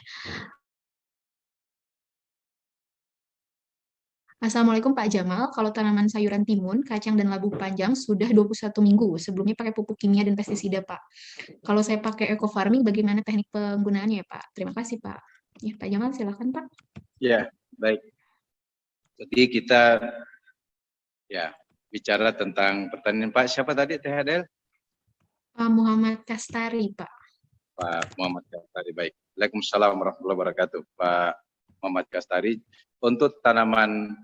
Assalamualaikum Pak Jamal, kalau tanaman sayuran timun, kacang, dan labu panjang sudah 21 minggu, sebelumnya pakai pupuk kimia dan pestisida Pak. Kalau saya pakai eco farming, bagaimana teknik penggunaannya ya Pak? Terima kasih Pak. Ya Pak Jamal, silakan Pak. Ya, baik. Jadi kita ya bicara tentang pertanyaan Pak, siapa tadi Teh Adel? Pak Muhammad Kastari Pak. Pak Muhammad Kastari, baik. Waalaikumsalam warahmatullahi wabarakatuh. Pak Muhammad Kastari, untuk tanaman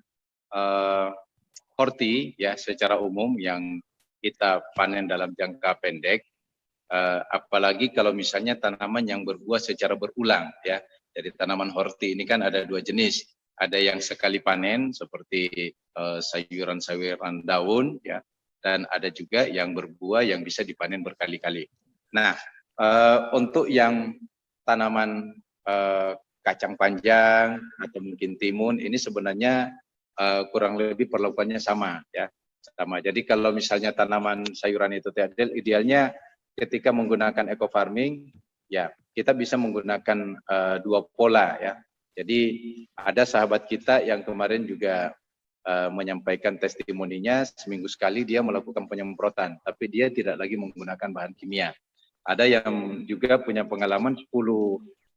horti ya secara umum yang kita panen dalam jangka pendek, apalagi kalau misalnya tanaman yang berbuah secara berulang ya. Jadi tanaman horti ini kan ada dua jenis, ada yang sekali panen seperti sayuran-sayuran daun ya, dan ada juga yang berbuah yang bisa dipanen berkali-kali. Nah, untuk yang tanaman kacang panjang atau mungkin timun ini sebenarnya kurang lebih perlakuannya sama ya, sama. Jadi kalau misalnya tanaman sayuran itu idealnya ketika menggunakan eco farming ya kita bisa menggunakan dua pola ya. Jadi ada sahabat kita yang kemarin juga menyampaikan testimoninya, seminggu sekali dia melakukan penyemprotan, tapi dia tidak lagi menggunakan bahan kimia. Ada yang juga punya pengalaman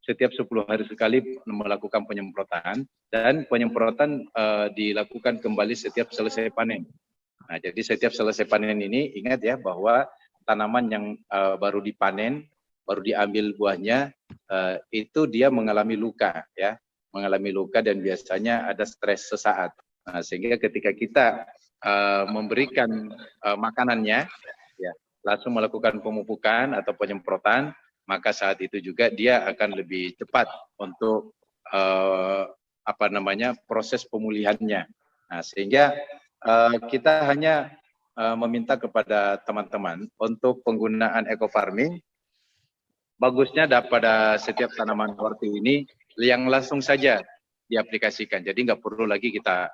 setiap 10 hari sekali melakukan penyemprotan, dan penyemprotan dilakukan kembali setiap selesai panen. Nah, jadi setiap selesai panen ini ingat ya bahwa tanaman yang baru dipanen, baru diambil buahnya, itu dia mengalami luka ya, mengalami luka dan biasanya ada stres sesaat. Nah, sehingga ketika kita memberikan makanannya, ya, langsung melakukan pemupukan atau penyemprotan, maka saat itu juga dia akan lebih cepat untuk proses pemulihannya. Nah, sehingga kita hanya meminta kepada teman-teman untuk penggunaan eco farming, bagusnya pada setiap tanaman horti ini yang langsung saja diaplikasikan. Jadi nggak perlu lagi kita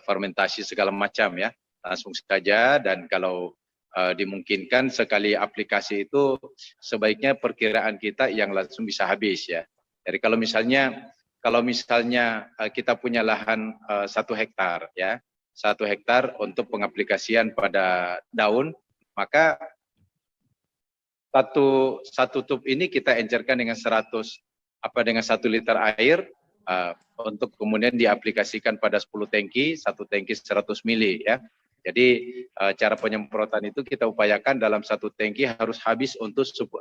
fermentasi segala macam ya, langsung saja. Dan kalau dimungkinkan sekali aplikasi itu sebaiknya perkiraan kita yang langsung bisa habis ya. Jadi kalau misalnya kita punya lahan 1 hektar ya, 1 hektar untuk pengaplikasian pada daun, maka satu tub ini kita encerkan dengan 1 liter air untuk kemudian diaplikasikan pada 10 tangki, 1 tangki 100 mili ya. Jadi cara penyemprotan itu kita upayakan dalam 1 tangki harus habis untuk 10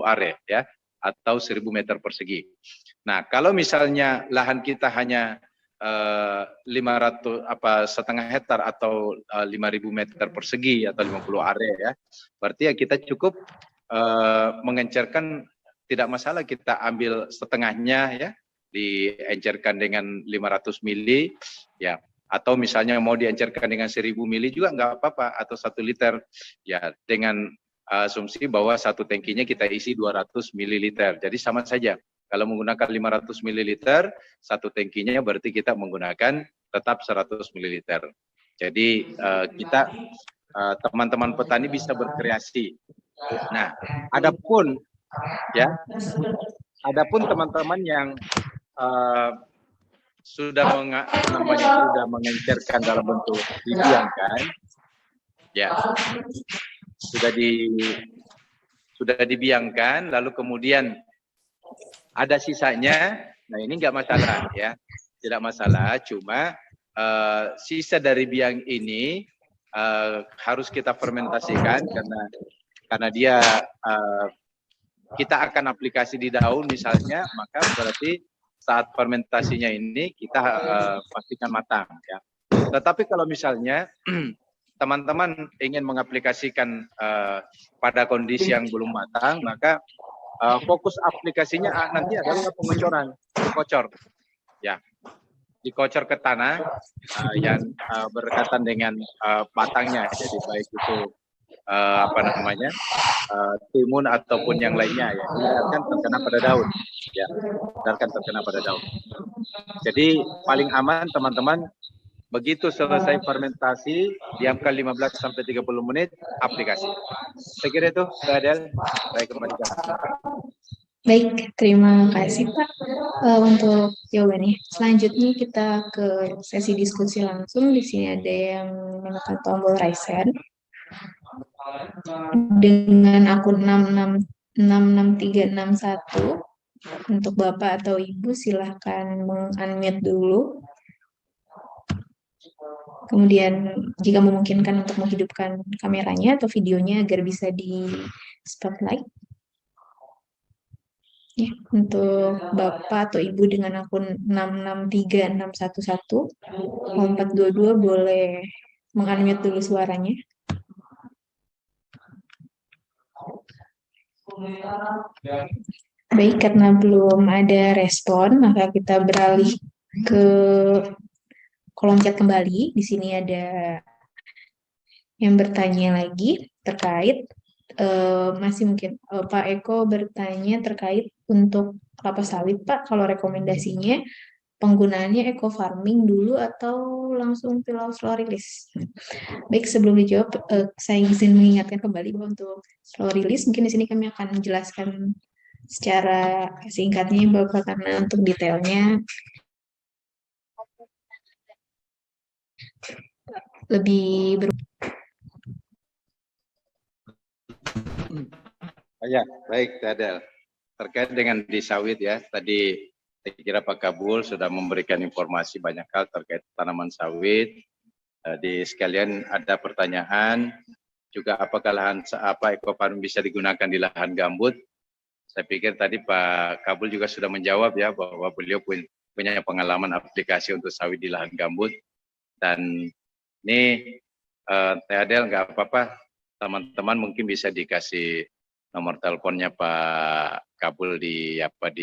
are ya, atau 1000 meter persegi. Nah, kalau misalnya lahan kita hanya setengah hektar atau 5000 meter persegi atau 50 are ya, berarti ya kita cukup mengencerkan, tidak masalah kita ambil setengahnya ya, diencerkan dengan 500 mili ya, atau misalnya mau diencerkan dengan 1000 mili juga nggak apa-apa, atau 1 liter, ya dengan asumsi bahwa satu tangkinya kita isi 200 mililiter. Jadi sama saja. Kalau menggunakan 500 mililiter, satu tangkinya berarti kita menggunakan tetap 100 mililiter. Jadi kita teman-teman petani bisa berkreasi. Nah, adapun teman-teman yang sudah mengencerkan dalam bentuk dibiangkan, ya sudah dibiangkan, lalu kemudian ada sisanya. Nah, ini nggak masalah ya, tidak masalah. Cuma sisa dari biang ini harus kita fermentasikan karena dia kita akan aplikasi di daun misalnya, maka berarti saat fermentasinya ini kita pastikan matang ya. Tetapi kalau misalnya teman-teman ingin mengaplikasikan pada kondisi yang belum matang, maka fokus aplikasinya nanti adalah pengocoran, dikocor, ya, dikocor ke tanah yang berkaitan dengan batangnya, jadi baik itu timun ataupun yang lainnya, ya, hindarkan terkena pada daun, ya, hindarkan terkena pada daun. Jadi paling aman teman-teman, begitu selesai fermentasi, diamkan 15 sampai 30 menit, aplikasi. Saya kira itu, Pak Adel. Saya kembalikan. Baik, terima kasih Pak untuk jawabannya. Selanjutnya kita ke sesi diskusi langsung. Di sini ada yang menekan tombol raise hand dengan akun 66361. Untuk Bapak atau Ibu silahkan meng-unmute dulu. Kemudian jika memungkinkan untuk menghidupkan kameranya atau videonya agar bisa di spotlight. Ya, untuk Bapak atau Ibu dengan akun 663611 0422 boleh meng-unmute dulu suaranya. Baik, karena belum ada respon, maka kita beralih ke kolom chat kembali. Di sini ada yang bertanya lagi terkait masih mungkin Pak Eko bertanya terkait untuk kelapa sawit, Pak, kalau rekomendasinya penggunaannya eco farming dulu atau langsung slow release. Baik, sebelum dijawab saya izin mengingatkan kembali bahwa untuk slow release mungkin di sini kami akan menjelaskan secara singkatnya Bapak, karena untuk detailnya lebih Ya, baik, Adel. Terkait dengan di sawit ya, tadi saya kira Pak Kabul sudah memberikan informasi banyak hal terkait tanaman sawit. Di sekalian ada pertanyaan juga, apakah lahan eco farming bisa digunakan di lahan gambut? Saya pikir tadi Pak Kabul juga sudah menjawab ya, bahwa beliau punya pengalaman aplikasi untuk sawit di lahan gambut. Dan ini Adel, nggak apa-apa, teman-teman mungkin bisa dikasih nomor teleponnya Pak Kabul di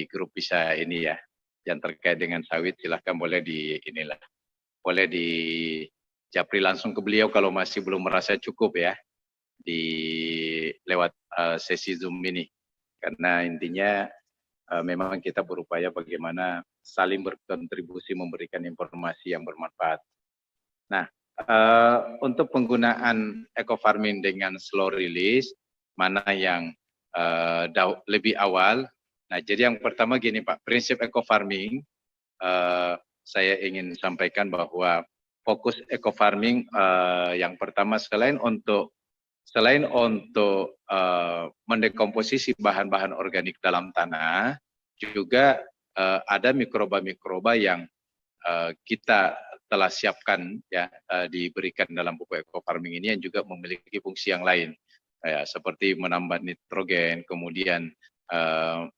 grup bisa ini ya, yang terkait dengan sawit, silahkan boleh boleh di japri langsung ke beliau kalau masih belum merasa cukup ya di lewat sesi Zoom ini, karena intinya memang kita berupaya bagaimana saling berkontribusi memberikan informasi yang bermanfaat. Nah, untuk penggunaan eco farming dengan slow release, mana yang lebih awal? Nah, jadi yang pertama gini Pak, prinsip eco farming, saya ingin sampaikan bahwa fokus eco farming yang pertama selain untuk mendekomposisi bahan-bahan organik dalam tanah, juga ada mikroba-mikroba yang kita telah siapkan ya, diberikan dalam buku eco farming ini, yang juga memiliki fungsi yang lain ya, seperti menambah nitrogen, kemudian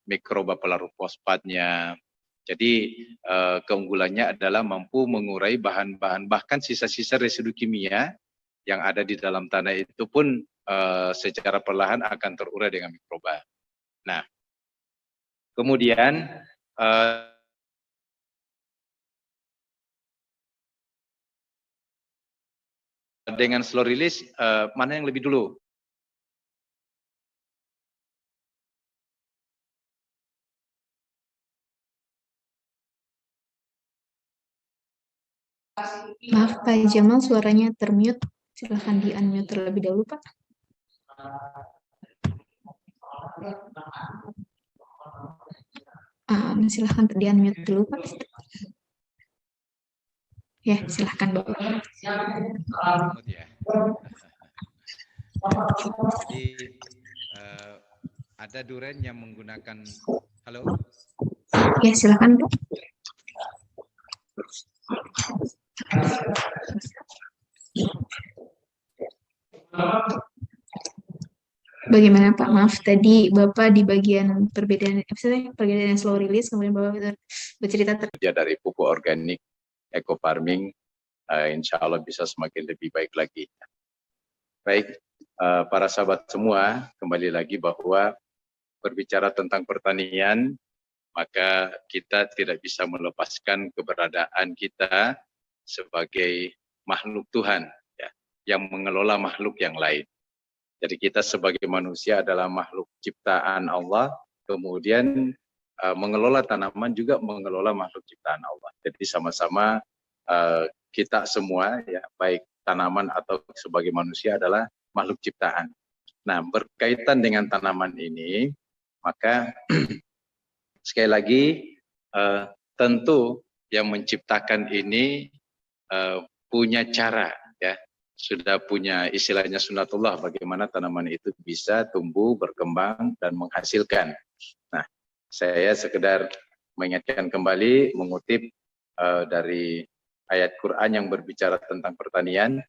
mikroba pelarut fosfatnya. Jadi keunggulannya adalah mampu mengurai bahan-bahan, bahkan sisa-sisa residu kimia yang ada di dalam tanah itu pun secara perlahan akan terurai dengan mikroba. Nah, kemudian dengan slow release, mana yang lebih dulu? Maaf Pak Jamal, suaranya termute. Silahkan di-unmute terlebih dahulu, Pak. Silahkan di-unmute dulu, Pak. Ya, silahkan, Bapak. Ya. Jadi ada duren yang menggunakan, halo? Ya, silahkan, Pak. Bagaimana Pak? Maaf, tadi Bapak di bagian perbedaan slow release, kemudian Bapak bercerita dari pupuk organik, eco farming, insya Allah bisa semakin lebih baik lagi. Baik, para sahabat semua, kembali lagi bahwa berbicara tentang pertanian, maka kita tidak bisa melepaskan keberadaan kita sebagai makhluk Tuhan, ya, yang mengelola makhluk yang lain. Jadi kita sebagai manusia adalah makhluk ciptaan Allah, kemudian mengelola tanaman juga mengelola makhluk ciptaan Allah. Jadi sama-sama kita semua, ya, baik tanaman atau sebagai manusia adalah makhluk ciptaan. Nah, berkaitan dengan tanaman ini, maka sekali lagi tentu yang menciptakan ini punya cara, ya, sudah punya istilahnya sunatullah bagaimana tanaman itu bisa tumbuh, berkembang dan menghasilkan. Nah, saya sekedar mengingatkan kembali mengutip dari ayat Quran yang berbicara tentang pertanian,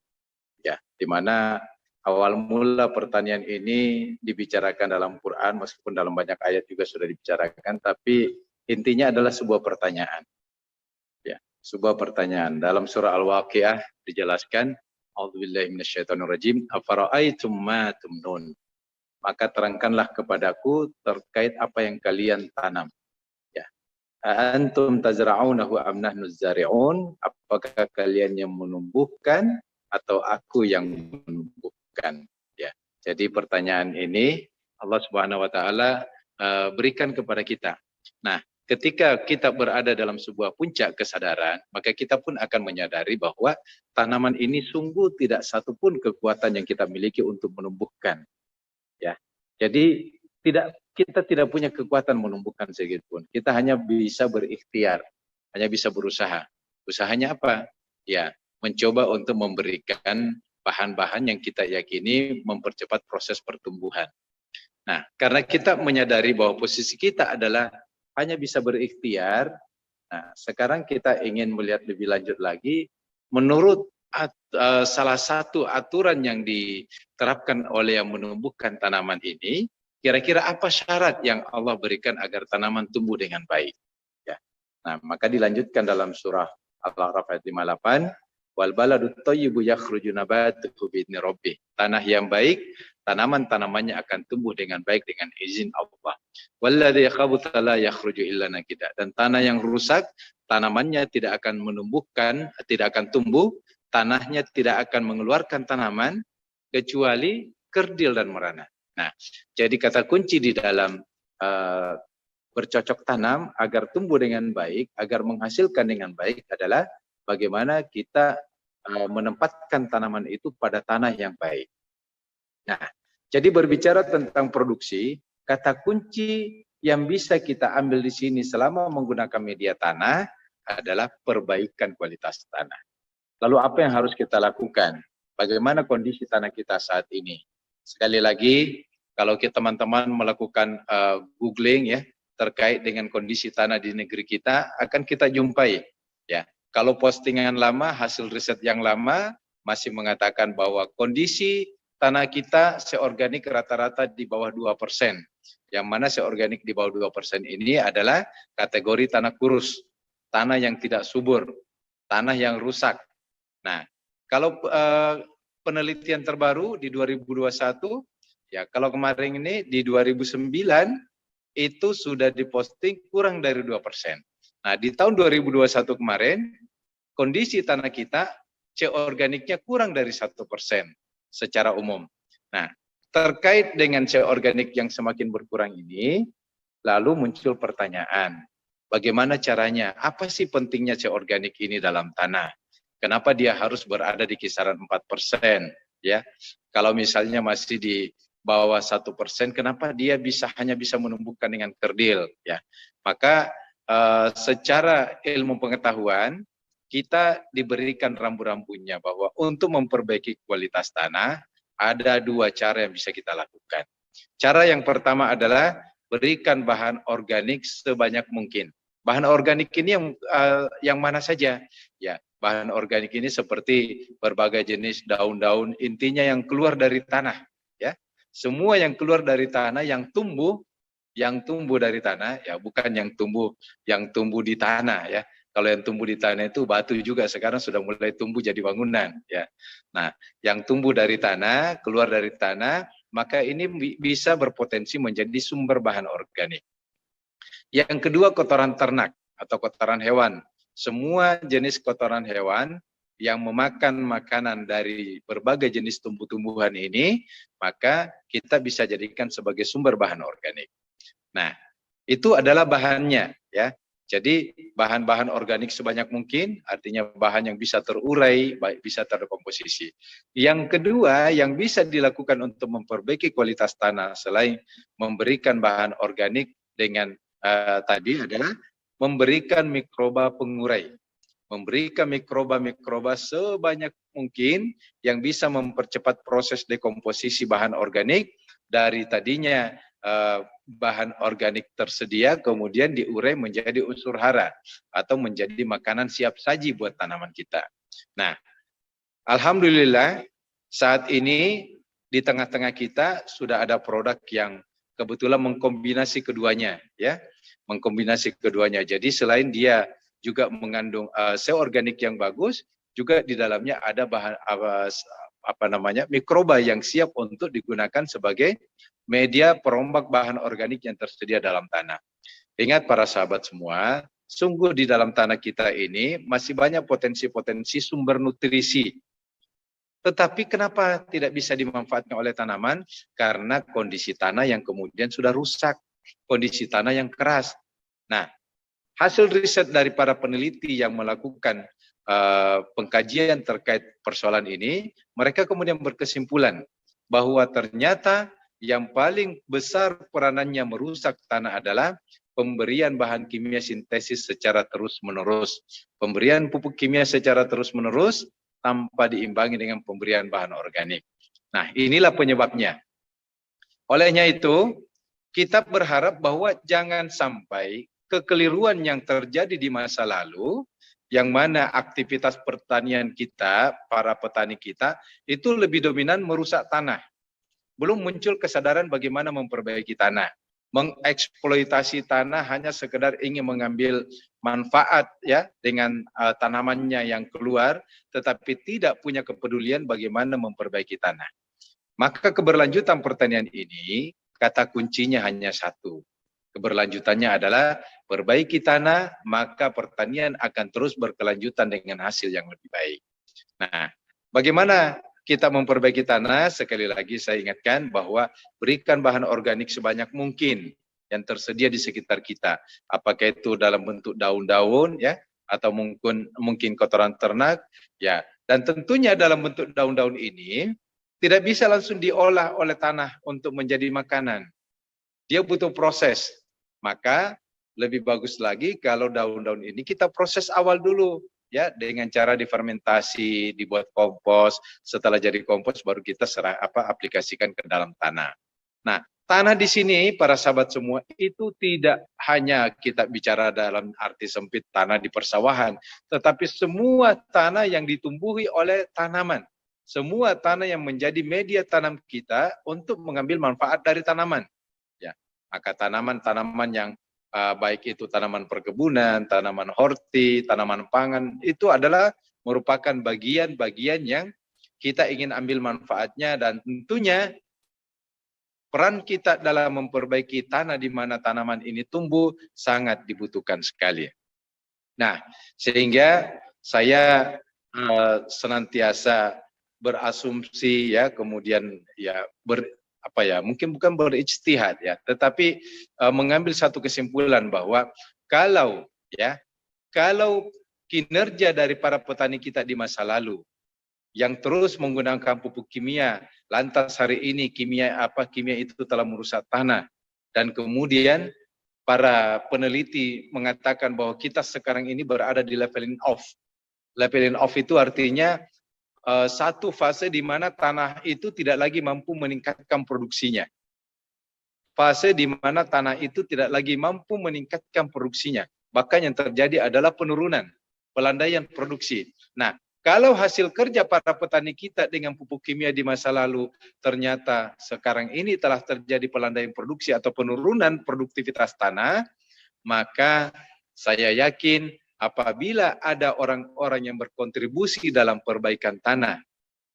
ya, di mana awal mula pertanian ini dibicarakan dalam Quran, meskipun dalam banyak ayat juga sudah dibicarakan, tapi intinya adalah sebuah pertanyaan. Ya, sebuah pertanyaan. Dalam surah Al-Waqiah dijelaskan, A'udzubillahi minasyaitonirrajim, afara'aitum ma tumnun. Maka terangkanlah kepadaku terkait apa yang kalian tanam. Ya. Antum tazra'unahu am nahnu zari'un? Apakah kalian yang menumbuhkan atau aku yang menumbuhkan? Ya. Jadi pertanyaan ini Allah Subhanahu wa taala berikan kepada kita. Nah, ketika kita berada dalam sebuah puncak kesadaran, maka kita pun akan menyadari bahwa tanaman ini sungguh tidak satupun kekuatan yang kita miliki untuk menumbuhkan. Ya, jadi kita tidak punya kekuatan menumbuhkan sedikitpun. Kita hanya bisa berikhtiar, hanya bisa berusaha. Usahanya apa? Ya, mencoba untuk memberikan bahan-bahan yang kita yakini mempercepat proses pertumbuhan. Nah, karena kita menyadari bahwa posisi kita adalah hanya bisa berikhtiar, nah sekarang kita ingin melihat lebih lanjut lagi, menurut salah satu aturan yang diterapkan oleh yang menumbuhkan tanaman ini, kira-kira apa syarat yang Allah berikan agar tanaman tumbuh dengan baik? Ya. Nah, maka dilanjutkan dalam surah Al-A'raf ayat 58, wal baladut thayyibu yakhruju nabatuhu bi'izni rabbih. Tanah yang baik, tanaman-tanamannya akan tumbuh dengan baik dengan izin Allah. Walladzi khabutha la yakhruju illa nakida. Dan tanah yang rusak, tanamannya tidak akan menumbuhkan, tidak akan tumbuh, tanahnya tidak akan mengeluarkan tanaman kecuali kerdil dan merana. Nah, jadi kata kunci di dalam bercocok tanam agar tumbuh dengan baik, agar menghasilkan dengan baik adalah bagaimana kita menempatkan tanaman itu pada tanah yang baik. Nah, jadi berbicara tentang produksi, kata kunci yang bisa kita ambil di sini selama menggunakan media tanah adalah perbaikan kualitas tanah. Lalu apa yang harus kita lakukan? Bagaimana kondisi tanah kita saat ini? Sekali lagi, kalau kita teman-teman melakukan googling ya terkait dengan kondisi tanah di negeri kita, akan kita jumpai ya. Kalau postingan lama, hasil riset yang lama masih mengatakan bahwa kondisi tanah kita seorganik rata-rata di bawah 2%. Yang mana seorganik di bawah 2% ini adalah kategori tanah kurus, tanah yang tidak subur, tanah yang rusak. Nah, kalau penelitian terbaru di 2021, ya kalau kemarin ini di 2009 itu sudah diposting kurang dari 2%. Nah, di tahun 2021 kemarin, kondisi tanah kita C organiknya kurang dari 1% secara umum. Nah, terkait dengan C organik yang semakin berkurang ini, lalu muncul pertanyaan, bagaimana caranya? Apa sih pentingnya C organik ini dalam tanah? Kenapa dia harus berada di kisaran 4%? Ya, kalau misalnya masih di bawah 1%, kenapa dia hanya bisa menumbuhkan dengan kerdil? Ya, maka secara ilmu pengetahuan kita diberikan rambu-rambunya bahwa untuk memperbaiki kualitas tanah ada 2 cara yang bisa kita lakukan. Cara yang pertama adalah berikan bahan organik sebanyak mungkin. Bahan organik ini yang mana saja? Ya, bahan organik ini seperti berbagai jenis daun-daun, intinya yang keluar dari tanah. Ya, semua yang keluar dari tanah yang tumbuh dari tanah, ya bukan yang tumbuh di tanah ya. Kalau yang tumbuh di tanah itu batu juga sekarang sudah mulai tumbuh jadi bangunan ya. Nah, yang tumbuh dari tanah, keluar dari tanah, maka ini bisa berpotensi menjadi sumber bahan organik. Yang kedua, kotoran ternak atau kotoran hewan. Semua jenis kotoran hewan yang memakan makanan dari berbagai jenis tumbuh-tumbuhan ini, maka kita bisa jadikan sebagai sumber bahan organik. Nah, itu adalah bahannya ya. Jadi bahan-bahan organik sebanyak mungkin, artinya bahan yang bisa terurai, bisa terkomposisi. Yang kedua yang bisa dilakukan untuk memperbaiki kualitas tanah selain memberikan bahan organik dengan tadi adalah memberikan mikroba pengurai. Memberikan mikroba-mikroba sebanyak mungkin yang bisa mempercepat proses dekomposisi bahan organik dari tadinya bahan organik tersedia kemudian diurai menjadi unsur hara atau menjadi makanan siap saji buat tanaman kita. Nah, alhamdulillah saat ini di tengah-tengah kita sudah ada produk yang kebetulan mengkombinasi keduanya ya, mengkombinasi keduanya. Jadi selain dia juga mengandung sel organik yang bagus, juga di dalamnya ada bahan mikroba yang siap untuk digunakan sebagai media perombak bahan organik yang tersedia dalam tanah. Ingat para sahabat semua, sungguh di dalam tanah kita ini masih banyak potensi-potensi sumber nutrisi. Tetapi kenapa tidak bisa dimanfaatkan oleh tanaman? Karena kondisi tanah yang kemudian sudah rusak, kondisi tanah yang keras. Nah, hasil riset dari para peneliti yang melakukan pengkajian terkait persoalan ini, mereka kemudian berkesimpulan bahwa ternyata yang paling besar peranannya merusak tanah adalah pemberian bahan kimia sintesis secara terus-menerus. Pemberian pupuk kimia secara terus-menerus tanpa diimbangi dengan pemberian bahan organik. Nah, inilah penyebabnya. Olehnya itu, kita berharap bahwa jangan sampai kekeliruan yang terjadi di masa lalu, yang mana aktivitas pertanian kita, para petani kita, itu lebih dominan merusak tanah. Belum muncul kesadaran bagaimana memperbaiki tanah. Mengeksploitasi tanah hanya sekedar ingin mengambil manfaat ya dengan tanamannya yang keluar, tetapi tidak punya kepedulian bagaimana memperbaiki tanah. Maka keberlanjutan pertanian ini, kata kuncinya hanya satu. Keberlanjutannya adalah perbaiki tanah, maka pertanian akan terus berkelanjutan dengan hasil yang lebih baik. Nah, bagaimana kita memperbaiki tanah? Sekali lagi saya ingatkan bahwa berikan bahan organik sebanyak mungkin yang tersedia di sekitar kita. Apakah itu dalam bentuk daun-daun ya, atau mungkin kotoran ternak ya. Dan tentunya dalam bentuk daun-daun ini tidak bisa langsung diolah oleh tanah untuk menjadi makanan. Dia butuh proses. Maka lebih bagus lagi kalau daun-daun ini kita proses awal dulu ya dengan cara difermentasi, dibuat kompos. Setelah jadi kompos baru kita aplikasikan ke dalam tanah. Nah, tanah di sini para sahabat semua itu tidak hanya kita bicara dalam arti sempit tanah di persawahan, tetapi semua tanah yang ditumbuhi oleh tanaman. Semua tanah yang menjadi media tanam kita untuk mengambil manfaat dari tanaman. Ya, maka tanaman-tanaman yang baik itu tanaman perkebunan, tanaman horti, tanaman pangan, itu adalah merupakan bagian-bagian yang kita ingin ambil manfaatnya dan tentunya peran kita dalam memperbaiki tanah di mana tanaman ini tumbuh sangat dibutuhkan sekali. Nah, sehingga saya senantiasa berasumsi ya, kemudian ya mungkin bukan berijtihad ya, tetapi mengambil satu kesimpulan bahwa kalau kinerja dari para petani kita di masa lalu yang terus menggunakan pupuk kimia, lantas hari ini kimia itu telah merusak tanah, dan kemudian para peneliti mengatakan bahwa kita sekarang ini berada di leveling off. Leveling off itu artinya satu fase di mana tanah itu tidak lagi mampu meningkatkan produksinya. Fase di mana tanah itu tidak lagi mampu meningkatkan produksinya. Bahkan yang terjadi adalah penurunan, pelandaian produksi. Nah, kalau hasil kerja para petani kita dengan pupuk kimia di masa lalu ternyata sekarang ini telah terjadi pelandaian produksi atau penurunan produktivitas tanah, maka saya yakin apabila ada orang-orang yang berkontribusi dalam perbaikan tanah,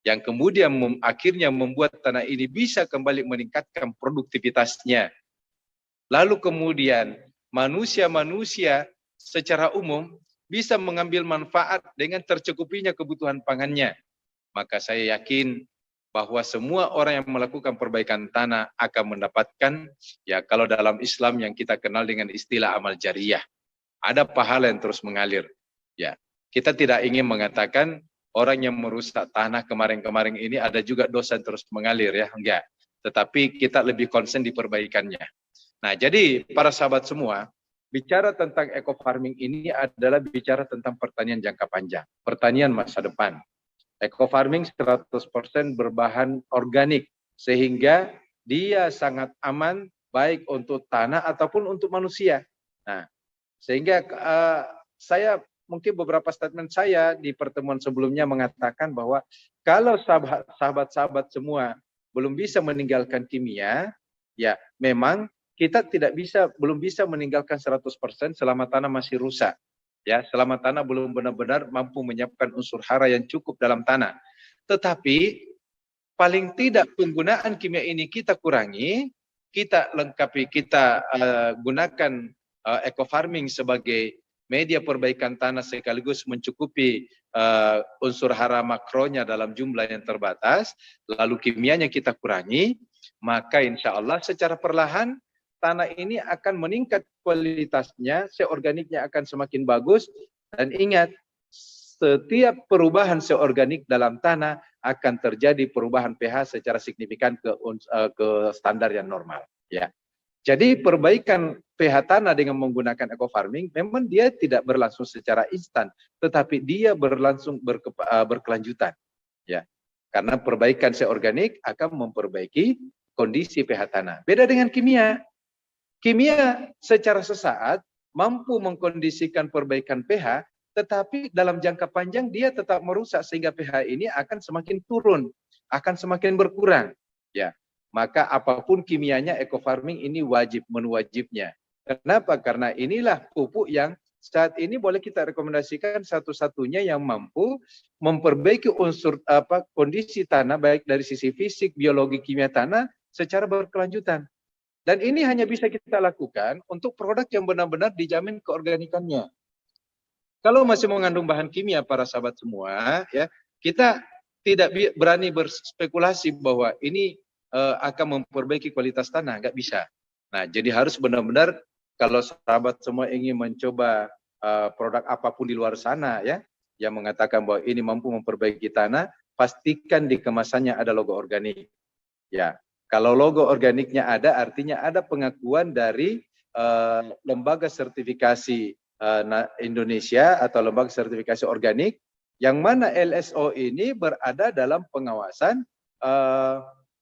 yang kemudian akhirnya membuat tanah ini bisa kembali meningkatkan produktivitasnya, lalu kemudian manusia-manusia secara umum bisa mengambil manfaat dengan tercukupinya kebutuhan pangannya, maka saya yakin bahwa semua orang yang melakukan perbaikan tanah akan mendapatkan, ya kalau dalam Islam yang kita kenal dengan istilah amal jariyah, ada pahala yang terus mengalir. Ya, kita tidak ingin mengatakan orang yang merusak tanah kemarin-kemarin ini ada juga dosa yang terus mengalir, ya, enggak. Tetapi kita lebih concern di perbaikannya. Nah, jadi para sahabat semua, bicara tentang eco farming ini adalah bicara tentang pertanian jangka panjang, pertanian masa depan. Eco farming 100% berbahan organik, sehingga dia sangat aman baik untuk tanah ataupun untuk manusia. Nah, sehingga saya mungkin beberapa statement saya di pertemuan sebelumnya mengatakan bahwa kalau sahabat-sahabat semua belum bisa meninggalkan kimia, ya memang kita belum bisa meninggalkan 100% selama tanah masih rusak. Ya, selama tanah belum benar-benar mampu menyiapkan unsur hara yang cukup dalam tanah. Tetapi paling tidak penggunaan kimia ini kita kurangi, kita lengkapi, kita gunakan eco farming sebagai media perbaikan tanah sekaligus mencukupi unsur hara makronya dalam jumlah yang terbatas, lalu kimianya kita kurangi, maka insya Allah secara perlahan tanah ini akan meningkat kualitasnya, seorganiknya akan semakin bagus, dan ingat, setiap perubahan seorganik dalam tanah akan terjadi perubahan pH secara signifikan ke standar yang normal. Ya. Jadi perbaikan pH tanah dengan menggunakan eco farming memang dia tidak berlangsung secara instan, tetapi dia berlangsung berkelanjutan. Ya. Karena perbaikan seorganik akan memperbaiki kondisi pH tanah. Beda dengan kimia. Kimia secara sesaat mampu mengkondisikan perbaikan pH, tetapi dalam jangka panjang dia tetap merusak sehingga pH ini akan semakin turun, akan semakin berkurang. Ya, maka apapun kimianya, eco farming ini menu wajibnya. Kenapa? Karena inilah pupuk yang saat ini boleh kita rekomendasikan satu-satunya yang mampu memperbaiki unsur kondisi tanah baik dari sisi fisik, biologi, kimia tanah secara berkelanjutan. Dan ini hanya bisa kita lakukan untuk produk yang benar-benar dijamin keorganikannya. Kalau masih mengandung bahan kimia para sahabat semua, ya kita tidak berani berspekulasi bahwa ini akan memperbaiki kualitas tanah, nggak bisa. Nah, jadi harus benar-benar kalau sahabat semua ingin mencoba produk apapun di luar sana, ya, yang mengatakan bahwa ini mampu memperbaiki tanah, pastikan di kemasannya ada logo organik. Ya. Kalau logo organiknya ada, artinya ada pengakuan dari lembaga sertifikasi Indonesia atau lembaga sertifikasi organik, yang mana LSO ini berada dalam pengawasan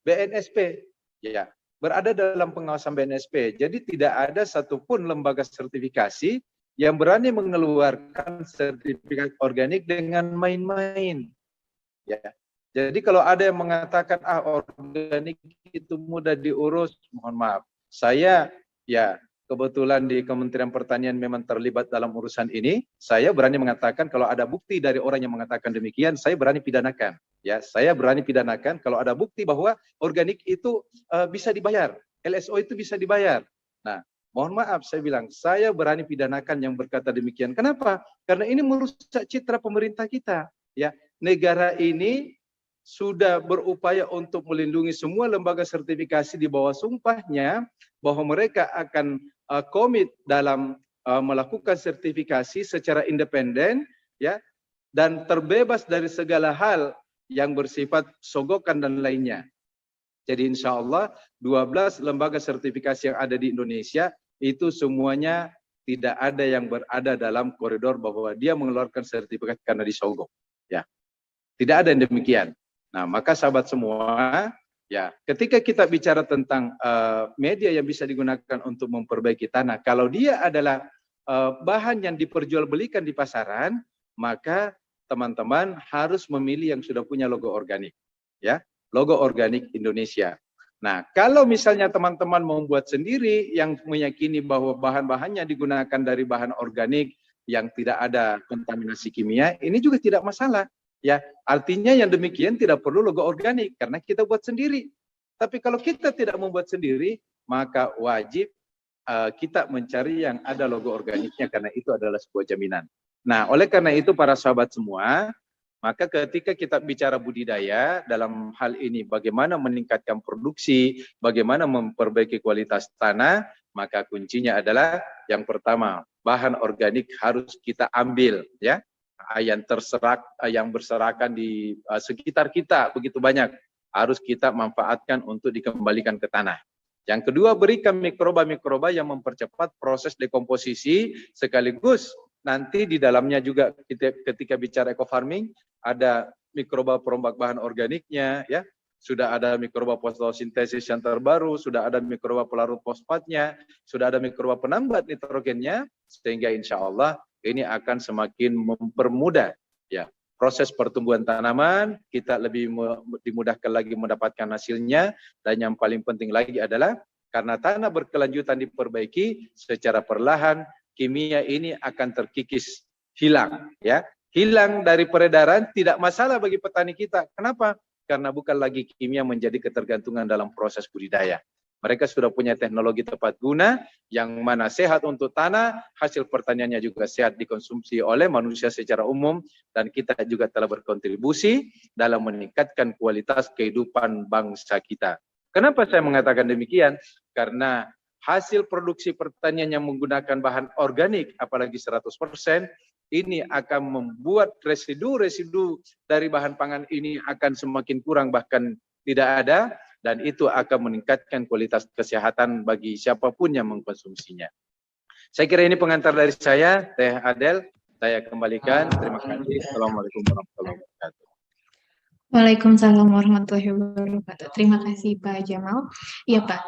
BNSP, ya, berada dalam pengawasan BNSP. Jadi tidak ada satupun lembaga sertifikasi yang berani mengeluarkan sertifikat organik dengan main-main, ya. Jadi kalau ada yang mengatakan organik itu mudah diurus, mohon maaf. Saya ya kebetulan di Kementerian Pertanian memang terlibat dalam urusan ini. Saya berani mengatakan kalau ada bukti dari orang yang mengatakan demikian, saya berani pidanakan. Ya, saya berani pidanakan kalau ada bukti bahwa organik itu bisa dibayar, LSO itu bisa dibayar. Nah, mohon maaf saya bilang, saya berani pidanakan yang berkata demikian. Kenapa? Karena ini merusak citra pemerintah kita. ya, negara ini sudah berupaya untuk melindungi semua lembaga sertifikasi di bawah sumpahnya bahwa mereka akan komit dalam melakukan sertifikasi secara independen, ya, dan terbebas dari segala hal yang bersifat sogokan dan lainnya. Jadi insya Allah 12 lembaga sertifikasi yang ada di Indonesia itu semuanya tidak ada yang berada dalam koridor bahwa dia mengeluarkan sertifikat karena disogok. Ya, tidak ada yang demikian. Nah, maka sahabat semua, ya, ketika kita bicara tentang media yang bisa digunakan untuk memperbaiki tanah, kalau dia adalah bahan yang diperjualbelikan di pasaran, maka teman-teman harus memilih yang sudah punya logo organik, ya, logo organik Indonesia. Nah, kalau misalnya teman-teman membuat sendiri yang meyakini bahwa bahan-bahannya digunakan dari bahan organik yang tidak ada kontaminasi kimia, ini juga tidak masalah. Ya, artinya yang demikian tidak perlu logo organik karena kita buat sendiri. Tapi kalau kita tidak membuat sendiri, maka wajib kita mencari yang ada logo organiknya karena itu adalah sebuah jaminan. Nah, oleh karena itu para sahabat semua, maka ketika kita bicara budidaya dalam hal ini bagaimana meningkatkan produksi, bagaimana memperbaiki kualitas tanah, maka kuncinya adalah yang pertama, bahan organik harus kita ambil, ya, yang yang berserakan di sekitar kita begitu banyak, harus kita manfaatkan untuk dikembalikan ke tanah. Yang kedua, berikan mikroba-mikroba yang mempercepat proses dekomposisi, sekaligus nanti di dalamnya juga ketika bicara eco farming ada mikroba perombak bahan organiknya, ya, sudah ada mikroba fotosintesis yang terbaru, sudah ada mikroba pelarut fosfatnya, sudah ada mikroba penambat nitrogennya, sehingga insya Allah ini akan semakin mempermudah, ya, proses pertumbuhan tanaman, kita lebih dimudahkan lagi mendapatkan hasilnya, dan yang paling penting lagi adalah karena tanah berkelanjutan diperbaiki secara perlahan, kimia ini akan terkikis, hilang, ya, hilang dari peredaran, tidak masalah bagi petani kita. Kenapa? Karena bukan lagi kimia menjadi ketergantungan dalam proses budidaya. Mereka sudah punya teknologi tepat guna yang mana sehat untuk tanah, hasil pertaniannya juga sehat dikonsumsi oleh manusia secara umum, dan kita juga telah berkontribusi dalam meningkatkan kualitas kehidupan bangsa kita. Kenapa saya mengatakan demikian? Karena hasil produksi pertanian yang menggunakan bahan organik, apalagi 100%, ini akan membuat residu-residu dari bahan pangan ini akan semakin kurang, bahkan tidak ada, dan itu akan meningkatkan kualitas kesehatan bagi siapapun yang mengkonsumsinya. Saya kira ini pengantar dari saya, Teh Adel. Saya kembalikan. Terima kasih. Assalamualaikum warahmatullahi wabarakatuh. Waalaikumsalam warahmatullahi wabarakatuh. Terima kasih Pak Jamal. Iya Pak.